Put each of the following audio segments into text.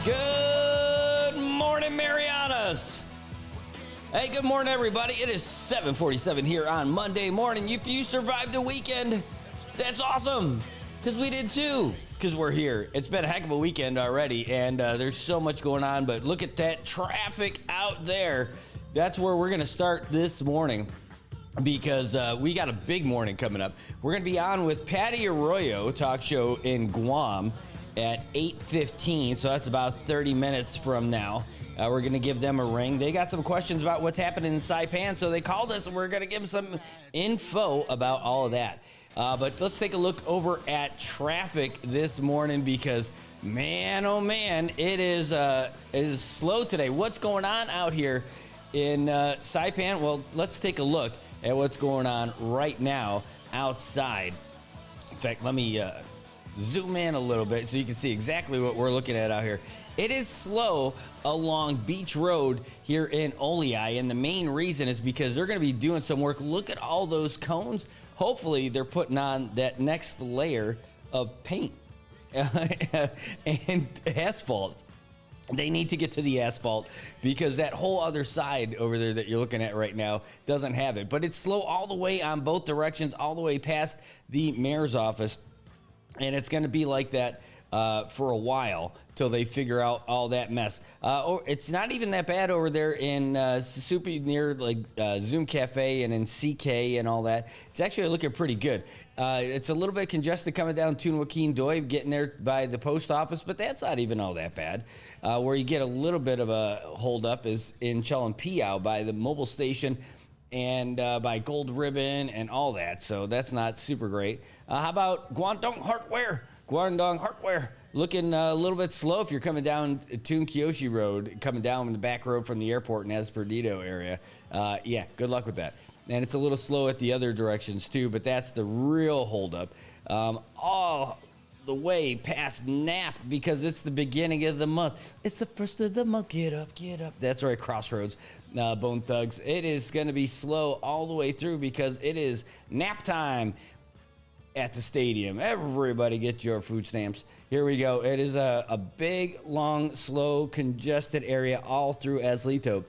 Good morning, Marianas. Hey, good morning, everybody. It is 7:47 here on Monday morning. If you survived the weekend, that's awesome, because we did too, because we're here. It's been a heck of a weekend already, and there's so much going on, but look at that traffic out there. That's where we're going to start this morning, because we got a big morning coming up. We're going to be on with Patty Arroyo, talk show in Guam, at 8:15, so that's about 30 minutes from now. We're going to give them a ring. They got some questions about what's happening in Saipan, so they called us, and we're going to give them some info about all of that. But let's take a look over at traffic this morning, because, man, oh man, it is slow today. What's going on out here in Saipan? Well, let's take a look at what's going on right now outside. In fact, let me zoom in a little bit so you can see exactly what we're looking at out here. It is slow along Beach Road here in Oleai, and the main reason is because they're going to be doing some work. Look at all those cones. Hopefully they're putting on that next layer of paint and asphalt. They need to get to the asphalt, because that whole other side over there that you're looking at right now doesn't have it. But it's slow all the way on both directions, all the way past the mayor's office. And it's going to be like that for a while till they figure out all that mess. It's not even that bad over there in super near like Zoom Cafe and in CK and all that. It's actually looking pretty good. It's a little bit congested coming down Tune Joaquin Doi, getting there by the post office, but that's not even all that bad. Where you get a little bit of a holdup is in Chalampiao by the mobile station and by Gold Ribbon and all that, so that's not super great. How about Guangdong Hardware, looking a little bit slow if you're coming down Tune Kyoshi Road, coming down the back road from the airport in Esperanto area. Yeah, good luck with that. And it's a little slow at the other directions too, but that's the real holdup. All the way past Nap, because it's the beginning of the month. It's the first of the month. Get up, get up. That's right, Crossroads, Bone Thugs. It is going to be slow all the way through because it is nap time at the stadium. Everybody get your food stamps. Here we go. It is a big, long, slow, congested area all through Aslito.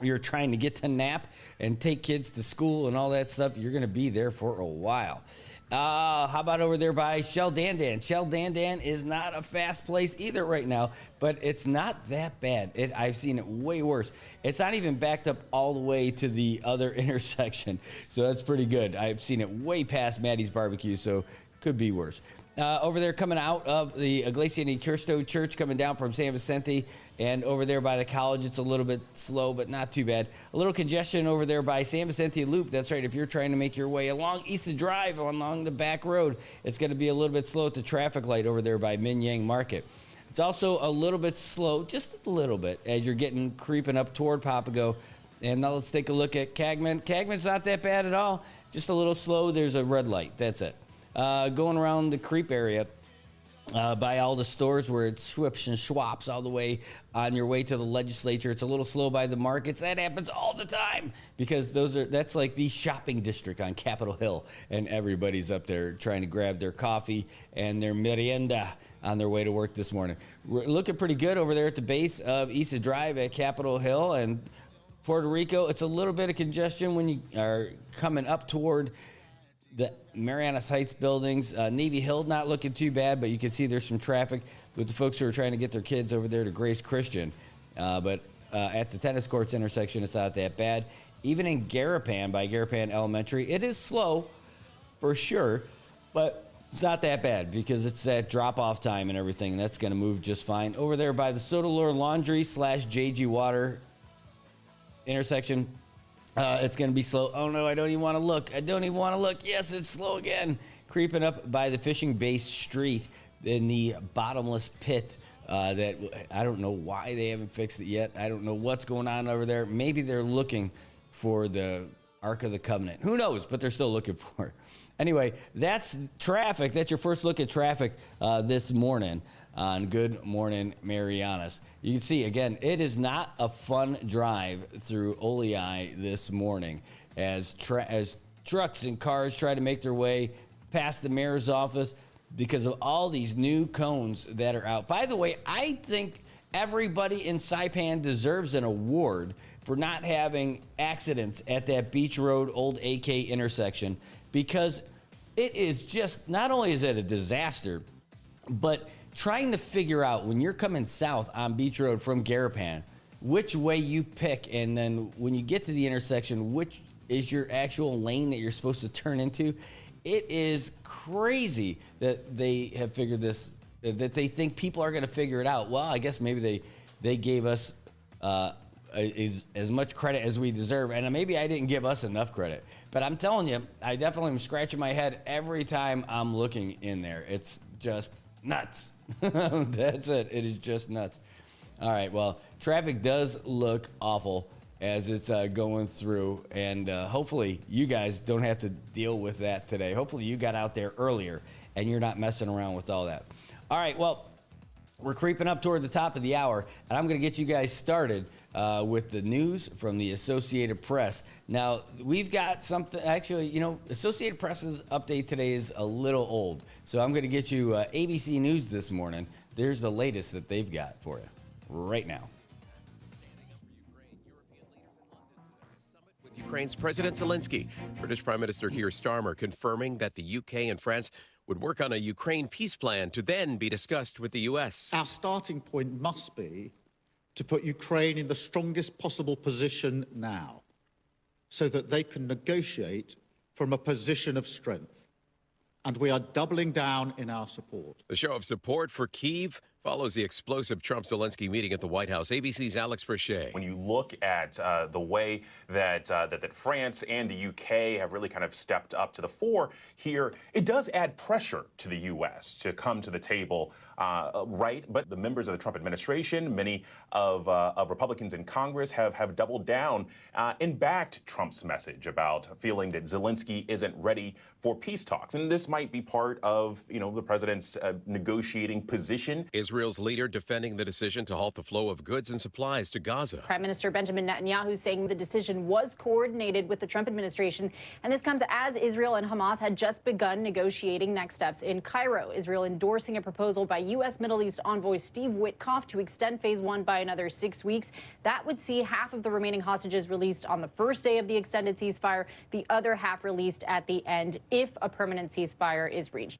You're trying to get to Nap and take kids to school and all that stuff. You're going to be there for a while. How about over there by Shell Dandan? Shell Dandan is not a fast place either right now, but it's not that bad. I've seen it way worse. It's not even backed up all the way to the other intersection, so that's pretty good. I've seen it way past Maddie's Barbecue, so could be worse. Over there coming out of the Iglesia Ni Cristo Church, coming down from San Vicente, and over there by the college, it's a little bit slow, but not too bad. A little congestion over there by San Vicente Loop. That's right, if you're trying to make your way along East Drive, along the back road, it's going to be a little bit slow at the traffic light over there by Min Yang Market. It's also a little bit slow, just a little bit, as you're creeping up toward Papago. And now let's take a look at Cagman. Cagman's not that bad at all, just a little slow. There's a red light, that's it. Going around the creep area by all the stores where it's Schwips and Schwaps all the way on your way to the legislature. It's a little slow by the markets. That happens all the time because that's like the shopping district on Capitol Hill, and everybody's up there trying to grab their coffee and their merienda on their way to work this morning. We're looking pretty good over there at the base of Issa Drive at Capitol Hill and Puerto Rico. It's a little bit of congestion when you are coming up toward the Marianas Heights buildings. Navy Hill not looking too bad, but you can see there's some traffic with the folks who are trying to get their kids over there to Grace Christian. But at the tennis courts intersection, it's not that bad. Even in Garapan, by Garapan Elementary, it is slow for sure, but it's not that bad because it's that drop-off time and everything, and that's going to move just fine. Over there by the Sodalore Laundry / JG Water intersection, it's going to be slow. Oh, no, I don't even want to look. Yes, it's slow again. Creeping up by the Fishing Base Street in the bottomless pit that I don't know why they haven't fixed it yet. I don't know what's going on over there. Maybe they're looking for the Ark of the Covenant. Who knows, but they're still looking for it. Anyway, that's traffic. That's your first look at traffic this morning on Good Morning Marianas. You can see, again, it is not a fun drive through Oleai this morning as trucks and cars try to make their way past the mayor's office because of all these new cones that are out. By the way, I think Everybody in Saipan deserves an award for not having accidents at that Beach Road Old AK intersection, because it is just, not only is it a disaster, but trying to figure out when you're coming south on Beach Road from Garapan, which way you pick, and then when you get to the intersection, which is your actual lane that you're supposed to turn into. It is crazy that they have figured this, that they think people are going to figure it out. Well, I guess maybe they gave us as much credit as we deserve, and maybe I didn't give us enough credit. But I'm telling you, I definitely am scratching my head every time I'm looking in there. It's just nuts. That's it. It is just nuts. All right, well, traffic does look awful as it's going through, and hopefully you guys don't have to deal with that today. Hopefully you got out there earlier and you're not messing around with all that. All right, well, we're creeping up toward the top of the hour, and I'm going to get you guys started with the news from the Associated Press. Now, we've got something, actually, you know, Associated Press's update today is a little old, so I'm going to get you ABC News this morning. There's the latest that they've got for you right now. Ukraine's President Zelensky. British Prime Minister Keir Starmer confirming that the UK and France would work on a Ukraine peace plan to then be discussed with the US. Our starting point must be to put Ukraine in the strongest possible position now, so that they can negotiate from a position of strength. And we are doubling down in our support. The show of support for Kyiv follows the explosive Trump-Zelensky meeting at the White House. ABC's Alex Brachet. When you look at the way that France and the UK have really kind of stepped up to the fore here, it does add pressure to the U.S. to come to the table, right? But the members of the Trump administration, many of Republicans in Congress have doubled down and backed Trump's message about feeling that Zelensky isn't ready for peace talks. And this might be part of, you know, the president's negotiating position. Israel's leader defending the decision to halt the flow of goods and supplies to Gaza. Prime Minister Benjamin Netanyahu saying the decision was coordinated with the Trump administration. And this comes as Israel and Hamas had just begun negotiating next steps in Cairo. Israel endorsing a proposal by U.S. Middle East envoy Steve Witkoff to extend phase one by another 6 weeks. That would see half of the remaining hostages released on the first day of the extended ceasefire, the other half released at the end if a permanent ceasefire is reached.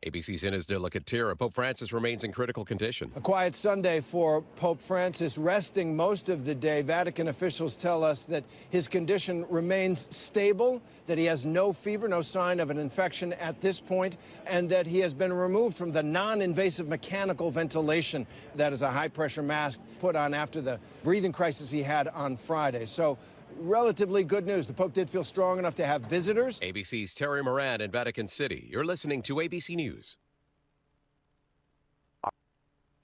ABC's Ines de la Catera. Pope Francis remains in critical condition. A quiet Sunday for Pope Francis, resting most of the day. Vatican officials tell us that his condition remains stable, that he has no fever, no sign of an infection at this point, and that he has been removed from the non-invasive mechanical ventilation. That is a high-pressure mask put on after the breathing crisis he had on Friday. So relatively good news. The Pope did feel strong enough to have visitors. ABC's Terry Moran in Vatican City. You're listening to ABC News.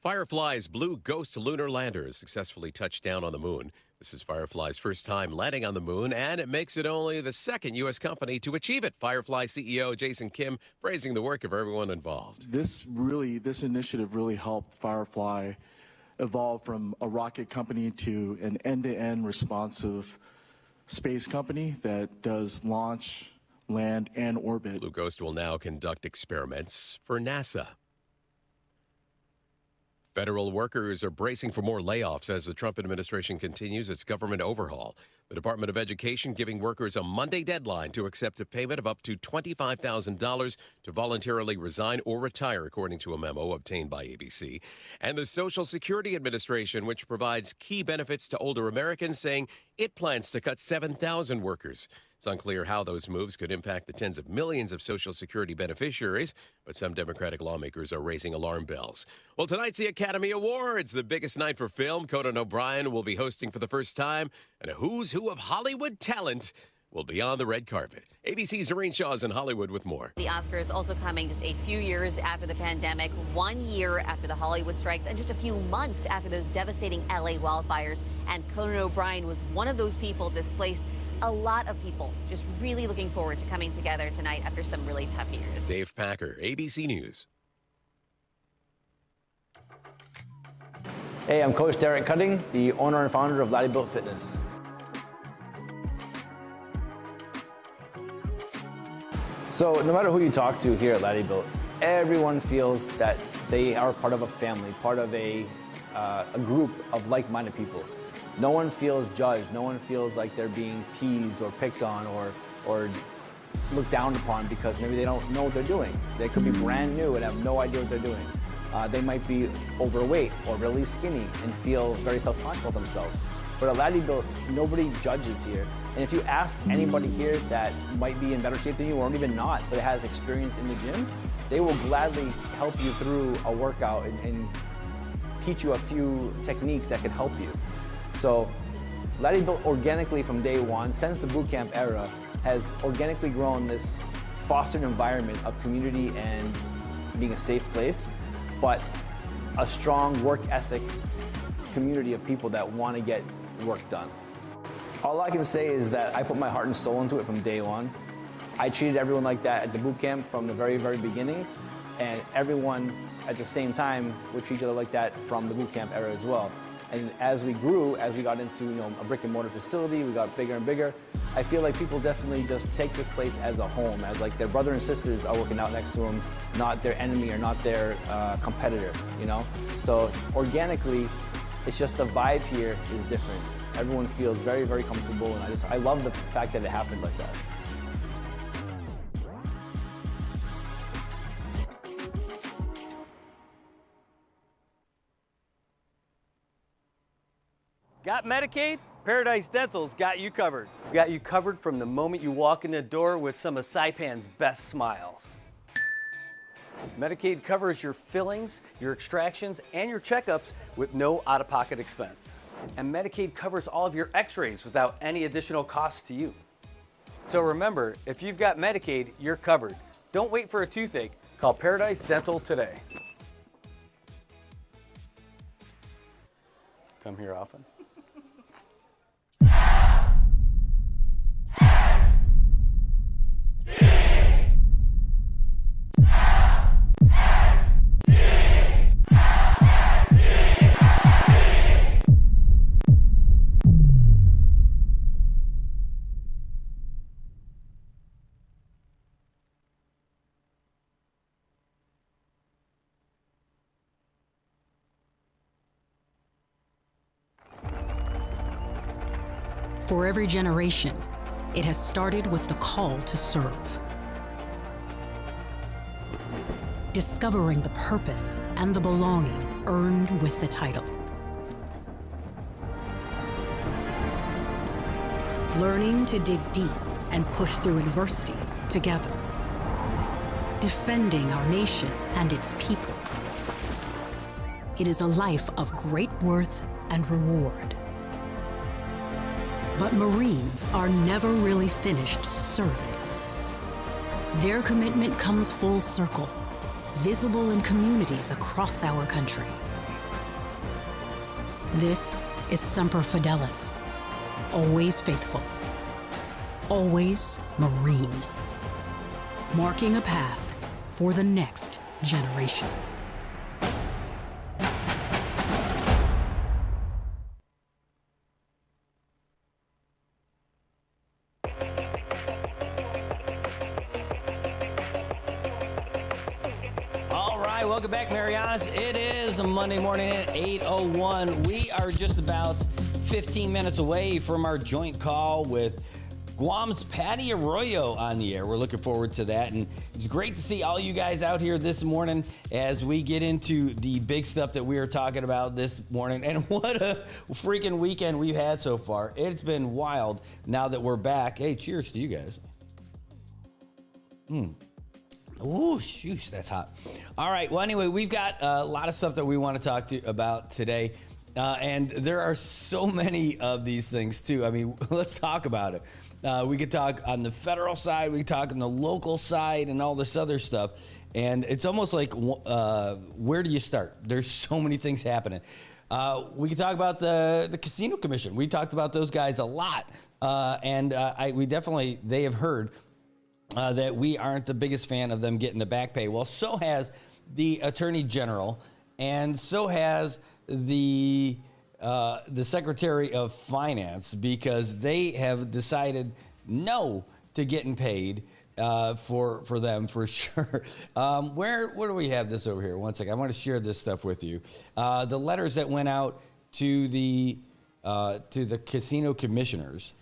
Firefly's Blue Ghost lunar lander successfully touched down on the moon. This is Firefly's first time landing on the moon, and it makes it only the second U.S. company to achieve it. Firefly CEO Jason Kim praising the work of everyone involved. This initiative really helped Firefly evolve from a rocket company to an end-to-end responsive space company that does launch, land, and orbit. Blue Ghost will now conduct experiments for NASA. Federal workers are bracing for more layoffs as the Trump administration continues its government overhaul. The Department of Education giving workers a Monday deadline to accept a payment of up to $25,000 to voluntarily resign or retire, according to a memo obtained by ABC. And the Social Security Administration, which provides key benefits to older Americans, saying it plans to cut 7,000 workers. It's unclear how those moves could impact the tens of millions of Social Security beneficiaries, but some Democratic lawmakers are raising alarm bells. Well, tonight's the Academy Awards, the biggest night for film. Conan O'Brien will be hosting for the first time, and a who's who of Hollywood talent will be on the red carpet. ABC's Noreen Shaw is in Hollywood with more. The Oscars also coming just a few years after the pandemic, 1 year after the Hollywood strikes, and just a few months after those devastating LA wildfires. And Conan O'Brien was one of those people displaced. A lot of people just really looking forward to coming together tonight after some really tough years. Dave Packer, ABC News. Hey, I'm Coach Derek Cutting, the owner and founder of Laddie Built Fitness. So no matter who you talk to here at Laddie Built, everyone feels that they are part of a family, part of a a group of like-minded people. No one feels judged. No one feels like they're being teased or picked on or looked down upon because maybe they don't know what they're doing. They could be brand new and have no idea what they're doing. They might be overweight or really skinny and feel very self-conscious about themselves. But at Laddie-Built, nobody judges here. And if you ask anybody here that might be in better shape than you or even not, but has experience in the gym, they will gladly help you through a workout and teach you a few techniques that can help you. So Laddie-Built organically from day one, since the boot camp era, has organically grown this fostered environment of community and being a safe place, but a strong work ethic community of people that want to get work done. All I can say is that I put my heart and soul into it from day one. I treated everyone like that at the boot camp from the very, very beginnings, and everyone at the same time would treat each other like that from the boot camp era as well. And as we grew, as we got into a brick and mortar facility, we got bigger and bigger. I feel like people definitely just take this place as a home, as like their brother and sisters are working out next to them, not their enemy or not their competitor, So organically, it's just the vibe here is different. Everyone feels very, very comfortable, and I love the fact that it happened like that. Got Medicaid? Paradise Dental's got you covered. We've got you covered from the moment you walk in the door with some of Saipan's best smiles. Medicaid covers your fillings, your extractions, and your checkups with no out-of-pocket expense. And Medicaid covers all of your x-rays without any additional cost to you. So remember, if you've got Medicaid, you're covered. Don't wait for a toothache. Call Paradise Dental today. Come here often. For every generation, it has started with the call to serve. Discovering the purpose and the belonging earned with the title. Learning to dig deep and push through adversity together. Defending our nation and its people. It is a life of great worth and reward. But Marines are never really finished serving. Their commitment comes full circle, visible in communities across our country. This is Semper Fidelis, always faithful, always Marine, marking a path for the next generation. Welcome back, Marianas. It is a Monday morning at 8:01. We are just about 15 minutes away from our joint call with Guam's Patty Arroyo on the air. We're looking forward to that, and it's great to see all you guys out here this morning as we get into the big stuff that we are talking about this morning. And what a freaking weekend we've had so far. It's been wild now that we're back. Hey, cheers to you guys. Ooh, shoosh, that's hot. All right, well, anyway, we've got a lot of stuff that we want to talk about today, and there are so many of these things, too. I mean, let's talk about it. We could talk on the federal side, we could talk on the local side, and all this other stuff, and it's almost like, where do you start? There's so many things happening. We could talk about the Casino Commission. We talked about those guys a lot, and they have heard that we aren't the biggest fan of them getting the back pay. Well, so has the Attorney General, and so has the Secretary of Finance, because they have decided no to getting paid for them for sure. Where do we have this over here? One second. I want to share this stuff with you. The letters that went out to the casino commissioners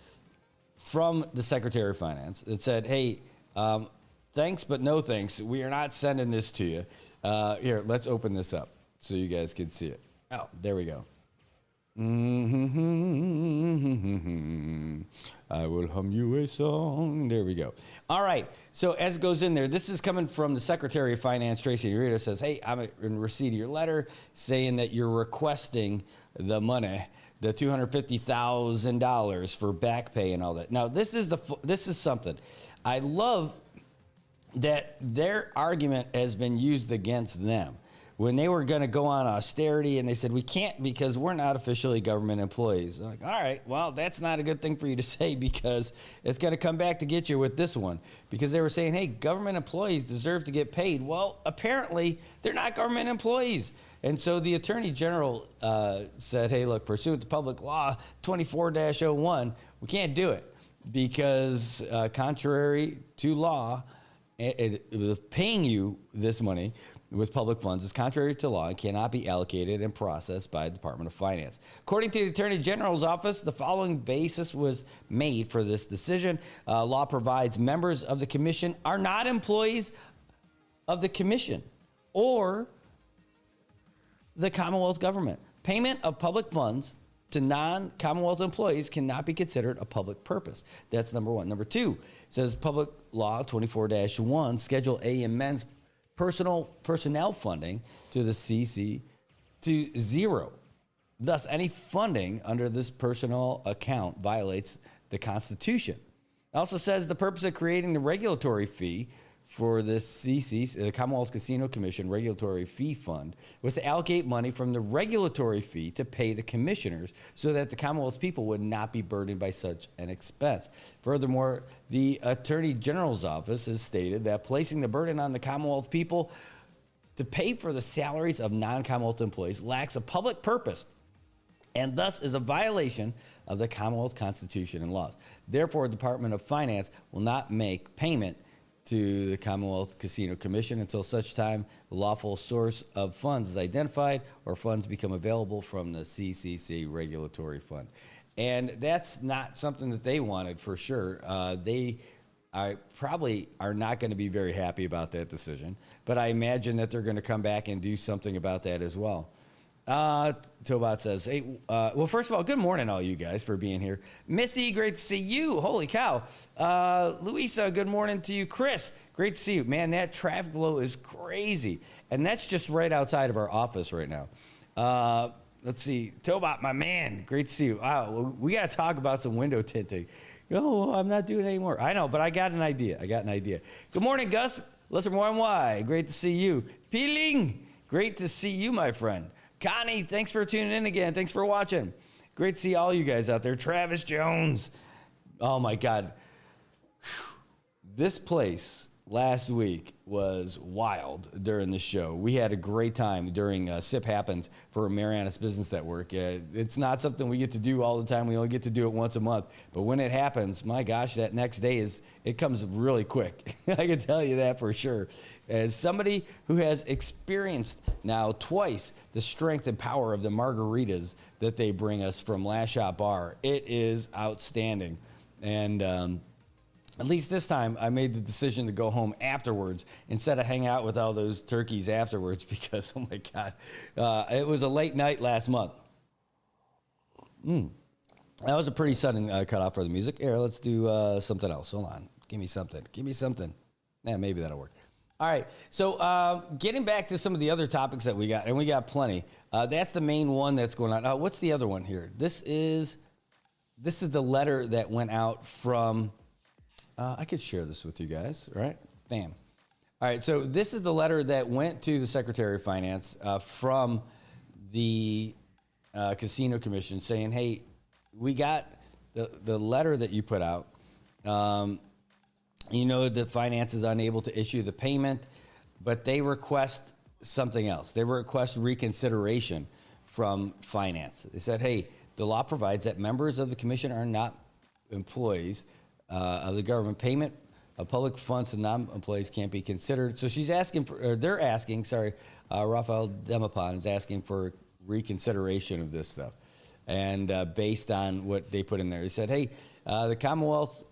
from the Secretary of Finance. It said, hey, thanks, but no thanks. We are not sending this to you. Here, let's open this up so you guys can see it. Oh, there we go. I will hum you a song. There we go. All right. So as it goes in there, this is coming from the Secretary of Finance, Tracy Narita, says, hey, I'm in receipt of your letter saying that you're requesting the money, the $250,000 for back pay and all that. Now, this is something. I love that their argument has been used against them. When they were going to go on austerity and they said, we can't because we're not officially government employees. Like, all right, well, that's not a good thing for you to say because it's going to come back to get you with this one. Because they were saying, hey, government employees deserve to get paid. Well, apparently they're not government employees. And so the Attorney General said, hey, look, pursuant to Public Law 24-01, we can't do it because contrary to law, paying you this money with public funds is contrary to law and cannot be allocated and processed by the Department of Finance. According to the Attorney General's office, the following basis was made for this decision. Law provides members of the commission are not employees of the commission or the Commonwealth government. Payment of public funds to non-Commonwealth employees cannot be considered a public purpose. That's number one. Number two, says Public Law 24-1, Schedule A amends personnel funding to the CC to zero. Thus, any funding under this personnel account violates the Constitution. It also says the purpose of creating the regulatory fee for the CC, the Commonwealth Casino Commission Regulatory Fee Fund, was to allocate money from the regulatory fee to pay the commissioners so that the Commonwealth people would not be burdened by such an expense. Furthermore, the Attorney General's office has stated that placing the burden on the Commonwealth people to pay for the salaries of non-Commonwealth employees lacks a public purpose and thus is a violation of the Commonwealth Constitution and laws. Therefore, the Department of Finance will not make payment to the Commonwealth Casino Commission until such time the lawful source of funds is identified or funds become available from the CCC Regulatory Fund. And that's not something that they wanted for sure. They probably are not going to be very happy about that decision, but I imagine that they're going to come back and do something about that as well. Tobot says, hey, well, first of all, good morning, all you guys, for being here. Missy, great to see you. Holy cow. Louisa, good morning to you. Chris, great to see you. Man, that traffic flow is crazy. And that's just right outside of our office right now. Let's see. Tobot, my man, great to see you. Wow, we got to talk about some window tinting. Oh, I'm not doing it anymore. I know, but I got an idea. Good morning, Gus. Listen, why? Great to see you. Peeling, great to see you, my friend. Connie, thanks for tuning in again. Thanks for watching. Great to see all you guys out there. Travis Jones. Oh, my God. This place last week was wild during the show. We had a great time during SIP Happens for Marianas Business Network. It's not something we get to do all the time. We only get to do it once a month. But when it happens, my gosh, that next day it comes really quick. I can tell you that for sure. As somebody who has experienced now twice the strength and power of the margaritas that they bring us from Last Shot Bar, it is outstanding. And at least this time, I made the decision to go home afterwards instead of hang out with all those turkeys afterwards because, oh my God, it was a late night last month. That was a pretty sudden cutoff for the music. Here, let's do something else. Hold on. Give me something. Yeah, maybe that'll work. All right. So getting back to some of the other topics that we got, and we got plenty. That's the main one that's going on. What's the other one here? This is the letter that went out from... I could share this with you guys, right? Bam. All right, so this is the letter that went to the Secretary of Finance from the Casino Commission saying, hey, we got the letter that you put out. You know, the finance is unable to issue the payment, but they request something else. They request reconsideration from finance. They said, hey, the law provides that members of the commission are not employees of the government. Payment public funds to non-employees can't be considered. So she's asking for, or they're asking, Rafael Demapon is asking for reconsideration of this stuff. And based on what they put in there, he said, hey, the Commonwealth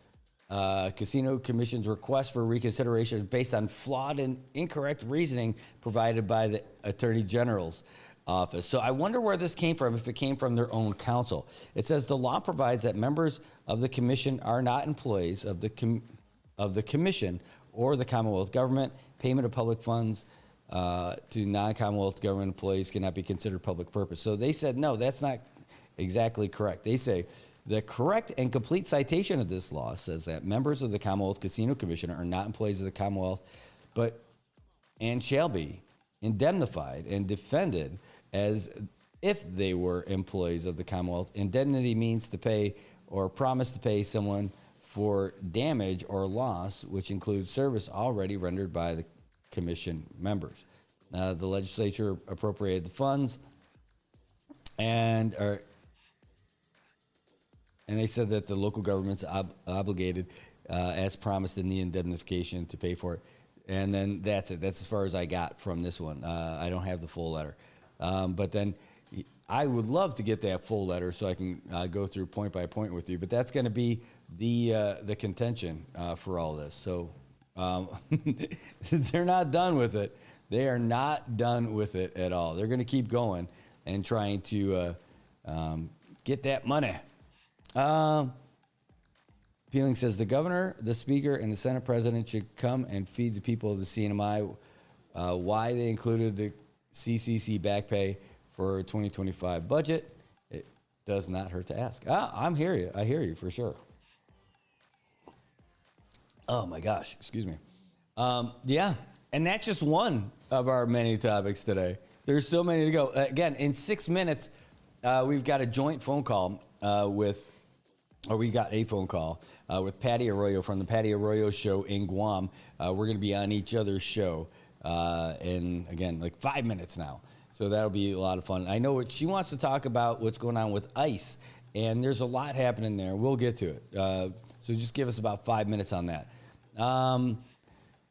Casino Commission's request for reconsideration is based on flawed and incorrect reasoning provided by the Attorney General's office. So I wonder where this came from, if it came from their own counsel. It says the law provides that members of the commission are not employees of the commission or the Commonwealth government. Payment of public funds to non-Commonwealth government employees cannot be considered public purpose. So they said, no, that's not exactly correct. They say the correct and complete citation of this law says that members of the Commonwealth Casino Commission are not employees of the Commonwealth, and shall be indemnified and defended as if they were employees of the Commonwealth. Indemnity means to pay or promise to pay someone for damage or loss, which includes service already rendered by the commission members. The legislature appropriated the funds, and they said that the local government's obligated, as promised in the indemnification, to pay for it. And then that's it. That's as far as I got from this one. I don't have the full letter. But then I would love to get that full letter so I can go through point by point with you. But that's going to be the contention for all this. So they're not done with it. They are not done with it at all. They're going to keep going and trying to get that money. Peeling says the governor, the speaker, and the Senate president should come and feed the people of the CNMI why they included the CCC back pay for 2025 budget. It does not hurt to ask. I hear you for sure. Oh my gosh, excuse me. Yeah, and that's just one of our many topics today. There's so many to go. Again, in 6 minutes, we've got a joint phone call we got a phone call with Patty Arroyo from the Patty Arroyo Show in Guam. We're going to be on each other's show in, again, like 5 minutes now. So that'll be a lot of fun. I know what she wants to talk about, what's going on with ICE, and there's a lot happening there. We'll get to it. So just give us about 5 minutes on that.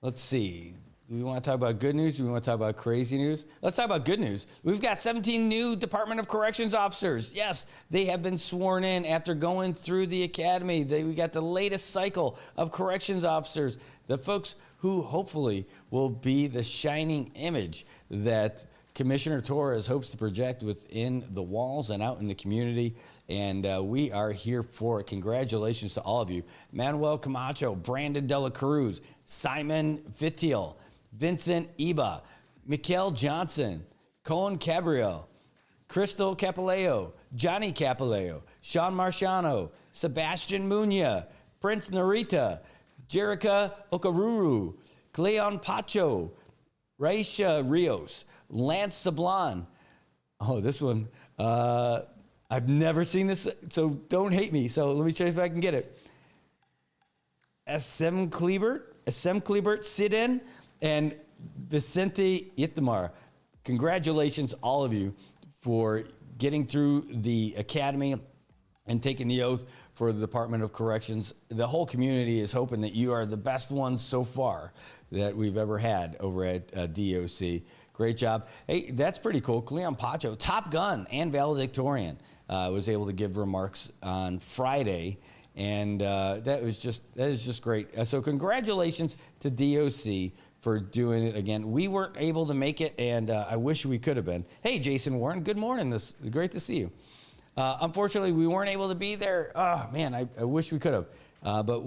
Let's see. Do we want to talk about good news? Do we want to talk about crazy news? Let's talk about good news. We've got 17 new Department of Corrections officers. Yes, they have been sworn in after going through the academy. We got the latest cycle of corrections officers, the folks who hopefully will be the shining image that Commissioner Torres hopes to project within the walls and out in the community. And we are here for it. Congratulations to all of you. Manuel Camacho, Brandon Dela Cruz, Simon Fittiel, Vincent Iba, Mikhail Johnson, Cohen Cabrillo, Crystal Capileo, Johnny Capileo, Sean Marciano, Sebastian Munya, Prince Narita, Jerica Okaruru, Cleon Pacho, Raisha Rios, Lance Sablan. Oh, this one, I've never seen this, so don't hate me. So let me try if I can get it. SM Klebert, sit-in, and Vicente Itamar. Congratulations, all of you, for getting through the academy and taking the oath for the Department of Corrections. The whole community is hoping that you are the best ones so far that we've ever had over at DOC. Great job. Hey, that's pretty cool. Cleon Pacho, Top Gun and valedictorian, was able to give remarks on Friday. And that is just great. So congratulations to DOC for doing it again. We weren't able to make it, and I wish we could have been. Hey, Jason Warren, good morning. Great to see you. Unfortunately, we weren't able to be there. Oh, man, I wish we could have. But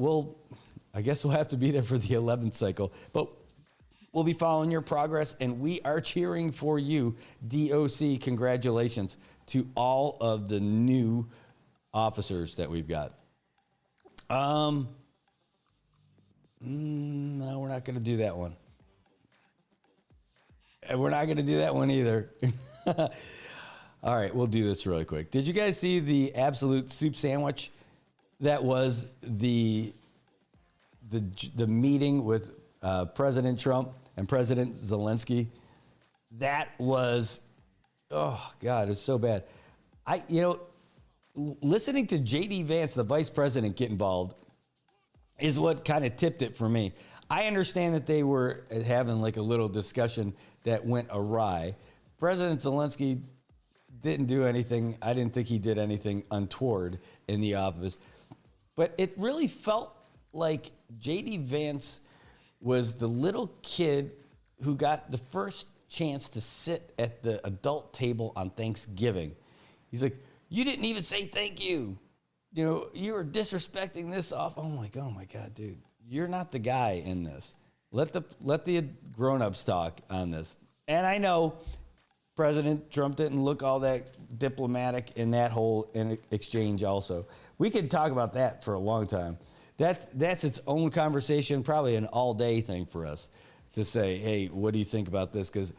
I guess we'll have to be there for the 11th cycle. But we'll be following your progress, and we are cheering for you. DOC, congratulations to all of the new officers that we've got. No, we're not going to do that one. And we're not going to do that one either. All right, we'll do this really quick. Did you guys see the absolute soup sandwich that was the meeting with President Trump and President Zelensky? That was, oh God, it's so bad. Listening to J.D. Vance, the vice president, get involved is what kind of tipped it for me. I understand that they were having like a little discussion that went awry. President Zelensky didn't do anything. I didn't think he did anything untoward in the office. But it really felt like J.D. Vance was the little kid who got the first chance to sit at the adult table on Thanksgiving. He's like, you didn't even say thank you. You know, you were disrespecting this off. Oh my God, dude. You're not the guy in this. Let the grown-ups talk on this. And I know President Trump didn't look all that diplomatic in that whole exchange also. We could talk about that for a long time. That's its own conversation, probably an all-day thing for us to say, hey, what do you think about this? Because,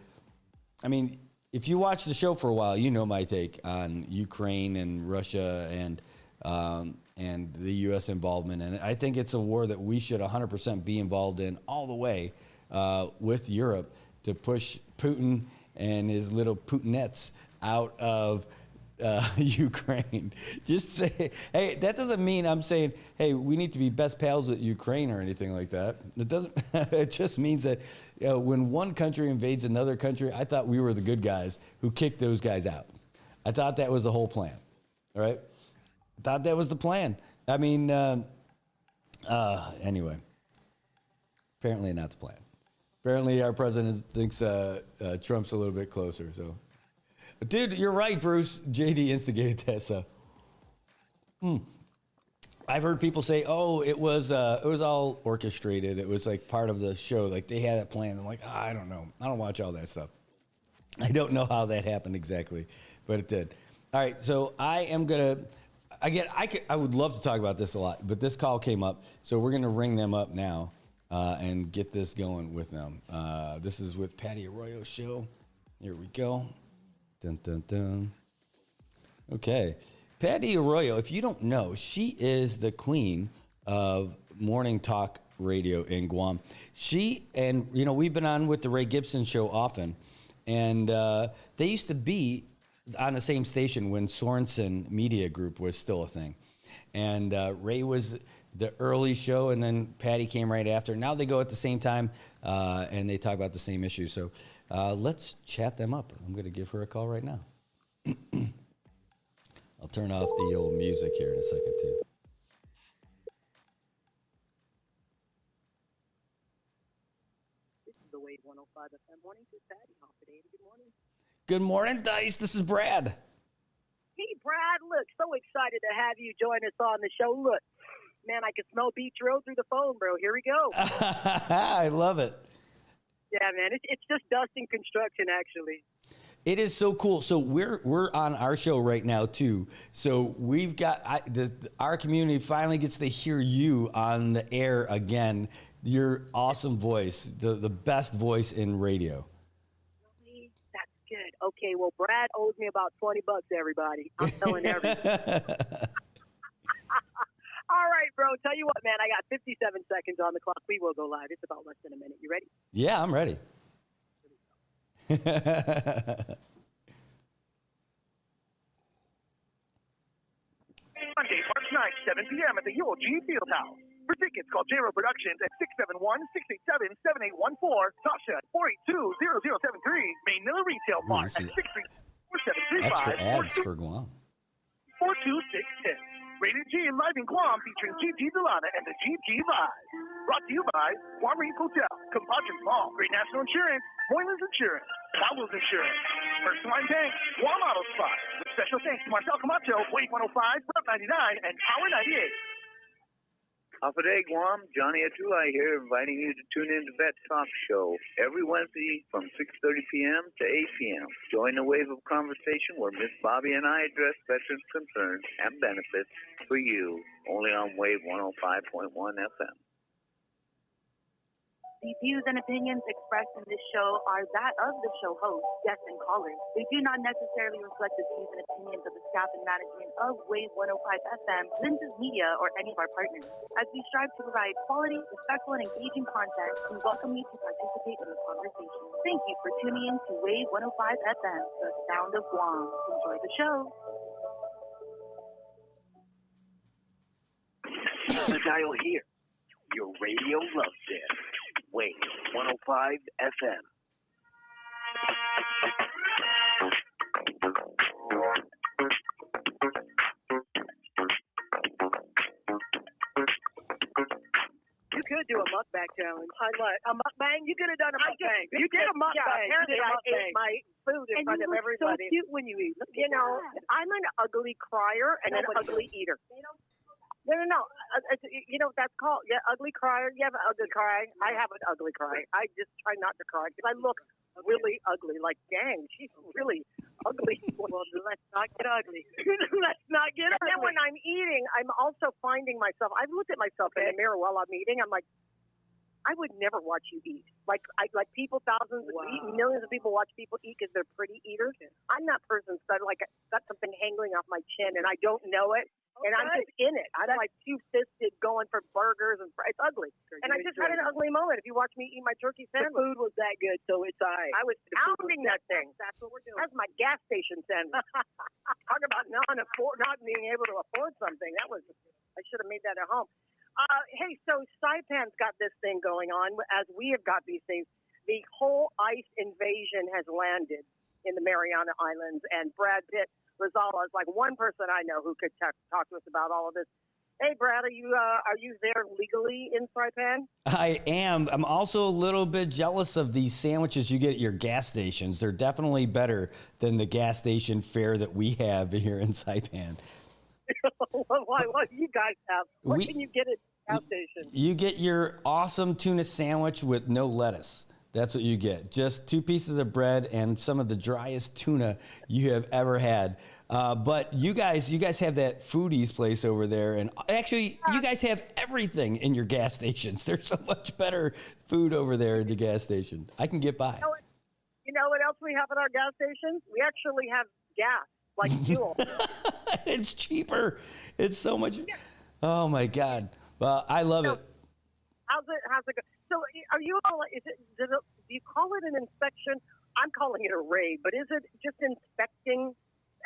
I mean, if you watch the show for a while, you know my take on Ukraine and Russia and the U.S. involvement. And I think it's a war that we should 100% be involved in all the way with Europe to push Putin and his little Putinettes out of Ukraine. Just say, hey, that doesn't mean I'm saying, hey, we need to be best pals with Ukraine or anything like that. It doesn't. It just means that when one country invades another country, I thought we were the good guys who kicked those guys out. I thought that was the whole plan. All right. I thought that was the plan. I mean, anyway, apparently not the plan. Apparently our president thinks Trump's a little bit closer. So, dude, you're right, Bruce. JD instigated that stuff. I've heard people say, "Oh, it was all orchestrated. It was like part of the show. Like they had it planned." I'm like, I don't know. I don't watch all that stuff. I don't know how that happened exactly, but it did. All right, so I am gonna. Again, I would love to talk about this a lot, but this call came up, so we're gonna ring them up now and get this going with them. This is with Patty Arroyo's show. Here we go. Dun dun dun. Okay. Patty Arroyo, if you don't know, she is the queen of morning talk radio in Guam. She, and you know, we've been on with the Ray Gibson show often, and they used to be on the same station when Sorensen Media Group was still a thing. And Ray was the early show, and then Patty came right after. Now they go at the same time, and they talk about the same issues. So let's chat them up. I'm going to give her a call right now. I'll turn off the old music here in a second, too. This is the Wave 105 FM morning to Patty off today. Good morning. Good morning, Dice. This is Brad. Hey, Brad. Look, so excited to have you join us on the show. Look, man, I can smell Beach Road through the phone, bro. Here we go. I love it. Yeah, man. It's just dust and construction, actually. It is so cool. So we're on our show right now too. So we've got our community finally gets to hear you on the air again. Your awesome voice, the best voice in radio. Really? That's good. Okay, well, Brad owes me about $20, everybody. I'm telling everyone. All right, bro. Tell you what, man. I got 57 seconds on the clock. We will go live. It's about less than a minute. You ready? Yeah, I'm ready. Monday, March 9th, 7 p.m. at the Yule G Fieldhouse. For tickets, call J-Ro Productions at 671-687-7814. Tasha, 482-0073. Main Miller Retail Mart at 634-735. Extra ads for Guam. 42610. Rated G live in Guam featuring Gigi Delana and the GG Live. Brought to you by Guam Reef Hotel, Compadres Mall, Great National Insurance, Moylan's Insurance, Powell's Insurance, First Line Bank, Guam Auto Spot. With special thanks to Marcel Camacho, Wave 105, Prep 99, and Power 98. Alpha Day Guam, Johnny Atulai here, inviting you to tune in to Vet Talk Show every Wednesday from 6:30 p.m. to 8 p.m. Join the wave of conversation where Miss Bobby and I address veterans' concerns and benefits for you, only on Wave 105.1 FM. The views and opinions expressed in this show are that of the show host, guests, and callers. They do not necessarily reflect the views and opinions of the staff and management of Wave 105 FM, Lindsay's Media, or any of our partners. As we strive to provide quality, respectful, and engaging content, we welcome you to participate in the conversation. Thank you for tuning in to Wave 105 FM, the sound of Guam. Enjoy the show. The dial here. Your radio loves it. Wave 105 FM. You could do a mukbang challenge. I like a mukbang. You could have done a mukbang. You did a mukbang. Yeah, apparently I ate my food in front of everybody. So cute when you eat. You know, I'm an ugly crier and an ugly eater. No. You know what that's called? Yeah, ugly crier. You have an ugly cry. I have an ugly cry. I just try not to cry because I look really ugly. Like, dang, she's really ugly. Well, let's not get ugly. Let's not get ugly. And then when I'm eating, I'm also finding myself. I've looked at myself in the mirror while I'm eating. I'm like, I would never watch you eat. Like people, thousands, millions of people watch people eat because they're pretty eaters. I'm that person that's like got something hangling off my chin and I don't know it. And I'm just in it. I'm like two-fisted going for burgers and it's ugly. And I just had an ugly moment. If you watch me eat my turkey sandwich. The food was that good, so it's I was pounding that thing. That's what we're doing. That's my gas station sandwich. Talk about not being able to afford something. I should have made that at home. Hey, so Saipan's got this thing going on as we have got these things. The whole ICE invasion has landed in the Mariana Islands, and Brad Pitt Rosala is like one person I know who could talk to us about all of this. Hey, Brad, are you there legally in Saipan? I am. I'm also a little bit jealous of these sandwiches you get at your gas stations. They're definitely better than the gas station fare that we have here in Saipan. What do you guys have? What can you get at gas station? You get your awesome tuna sandwich with no lettuce. That's what you get. Just 2 pieces of bread and some of the driest tuna you have ever had. But you guys have that foodies place over there. And actually, you guys have everything in your gas stations. There's so much better food over there at the gas station. I can get by. You know what else we have at our gas stations? We actually have gas, like fuel. It's cheaper. It's so much. Oh, my God. Well, I love it. How's it go? So are you all, do you call it an inspection? I'm calling it a raid, but is it just inspecting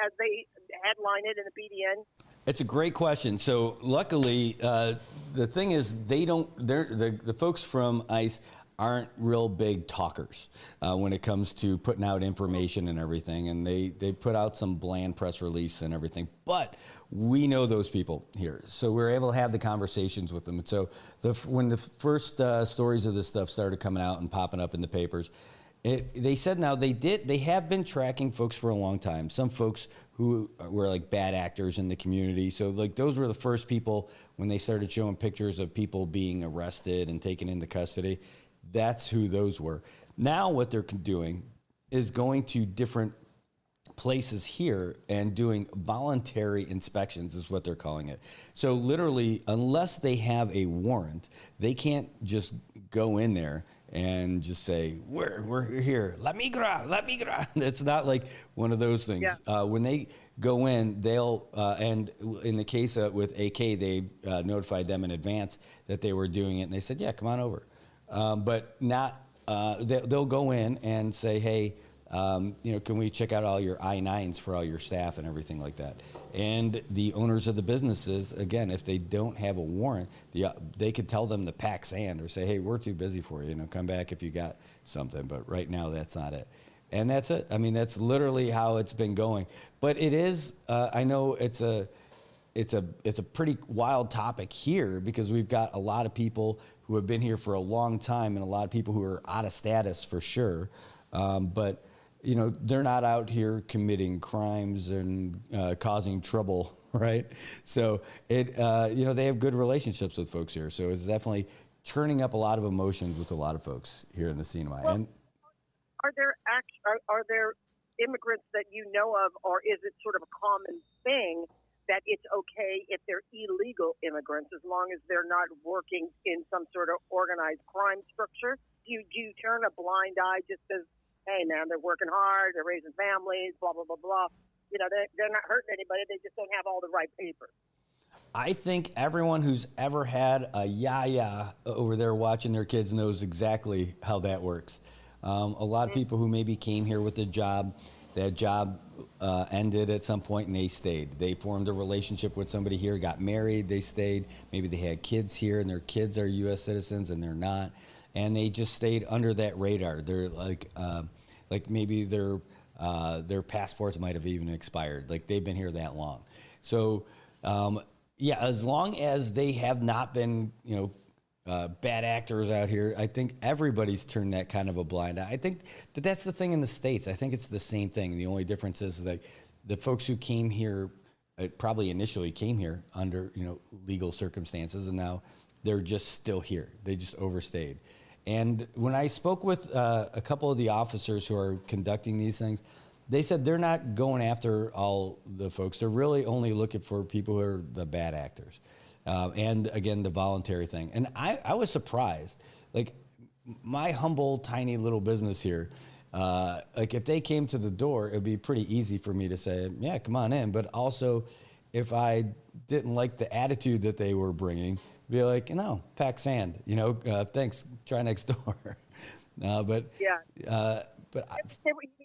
as they headline it in the BDN? It's a great question. So luckily, the thing is the folks from ICE aren't real big talkers when it comes to putting out information and everything. And they put out some bland press release and everything. But we know those people here. So we're able to have the conversations with them. And so when the first stories of this stuff started coming out and popping up in the papers, they said now they have been tracking folks for a long time. Some folks who were like bad actors in the community. So like those were the first people when they started showing pictures of people being arrested and taken into custody. That's who those were. Now what they're doing is going to different places here and doing voluntary inspections is what they're calling it. So literally, unless they have a warrant, they can't just go in there and just say, we're here, la migra. It's not like one of those things. Yeah. When they go in, they'll, and in the case with AK, they notified them in advance that they were doing it, and they said, yeah, come on over. But not, they'll go in and say, hey, can we check out all your I-9s for all your staff and everything like that? And the owners of the businesses, again, if they don't have a warrant, they could tell them to pack sand or say, hey, we're too busy for you. Come back if you got something. But right now, that's not it. And that's it. I mean, that's literally how it's been going. But it is, I know it's a pretty wild topic here because we've got a lot of people who have been here for a long time and a lot of people who are out of status for sure. But they're not out here committing crimes and causing trouble, right? So they have good relationships with folks here. So it's definitely turning up a lot of emotions with a lot of folks here in the CNY. Well, are there immigrants that you know of, or is it sort of a common thing that it's okay if they're illegal immigrants as long as they're not working in some sort of organized crime structure? Do you turn a blind eye just as, hey, man, they're working hard, they're raising families, blah, blah, blah, blah. They're not hurting anybody. They just don't have all the right papers. I think everyone who's ever had a yaya over there watching their kids knows exactly how that works. A lot of people who maybe came here with a job, that job ended at some point, and they stayed. They formed a relationship with somebody here, got married, they stayed. Maybe they had kids here, and their kids are U.S. citizens, and they're not. And they just stayed under that radar. They're like maybe their passports might have even expired. Like they've been here that long. So, yeah, as long as they have not been, bad actors out here, I think everybody's turned that kind of a blind eye. I think that's the thing in the States. I think it's the same thing. The only difference is that the folks who came here probably initially came here under, legal circumstances, and now they're just still here. They just overstayed. And when I spoke with a couple of the officers who are conducting these things, they said they're not going after all the folks. They're really only looking for people who are the bad actors. And again, the voluntary thing. And I was surprised. Like my humble, tiny little business here, like if they came to the door, it'd be pretty easy for me to say, yeah, come on in. But also, if I didn't like the attitude that they were bringing, be like, pack sand, thanks, try next door. But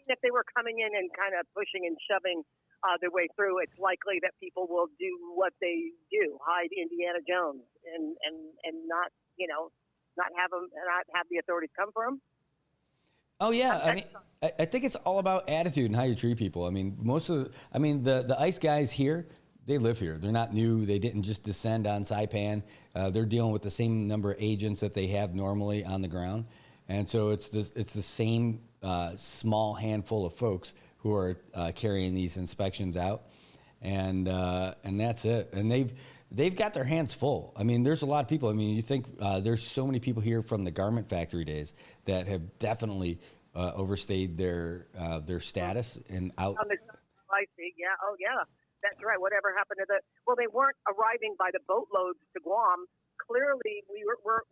if they were coming in and kind of pushing and shoving their way through, it's likely that people will do what they do, hide Indiana Jones and not, not have the authorities come for them. Oh yeah, I think it's all about attitude and how you treat people. I mean, the ICE guys here, they live here. They're not new. They didn't just descend on Saipan. They're dealing with the same number of agents that they have normally on the ground, and so it's the same small handful of folks who are carrying these inspections out, and that's it. And they've got their hands full. I mean, there's a lot of people. I mean, you think there's so many people here from the garment factory days that have definitely overstayed their status and out. I see. Yeah. Oh, yeah. That's right. Whatever happened to they weren't arriving by the boatloads to Guam. Clearly,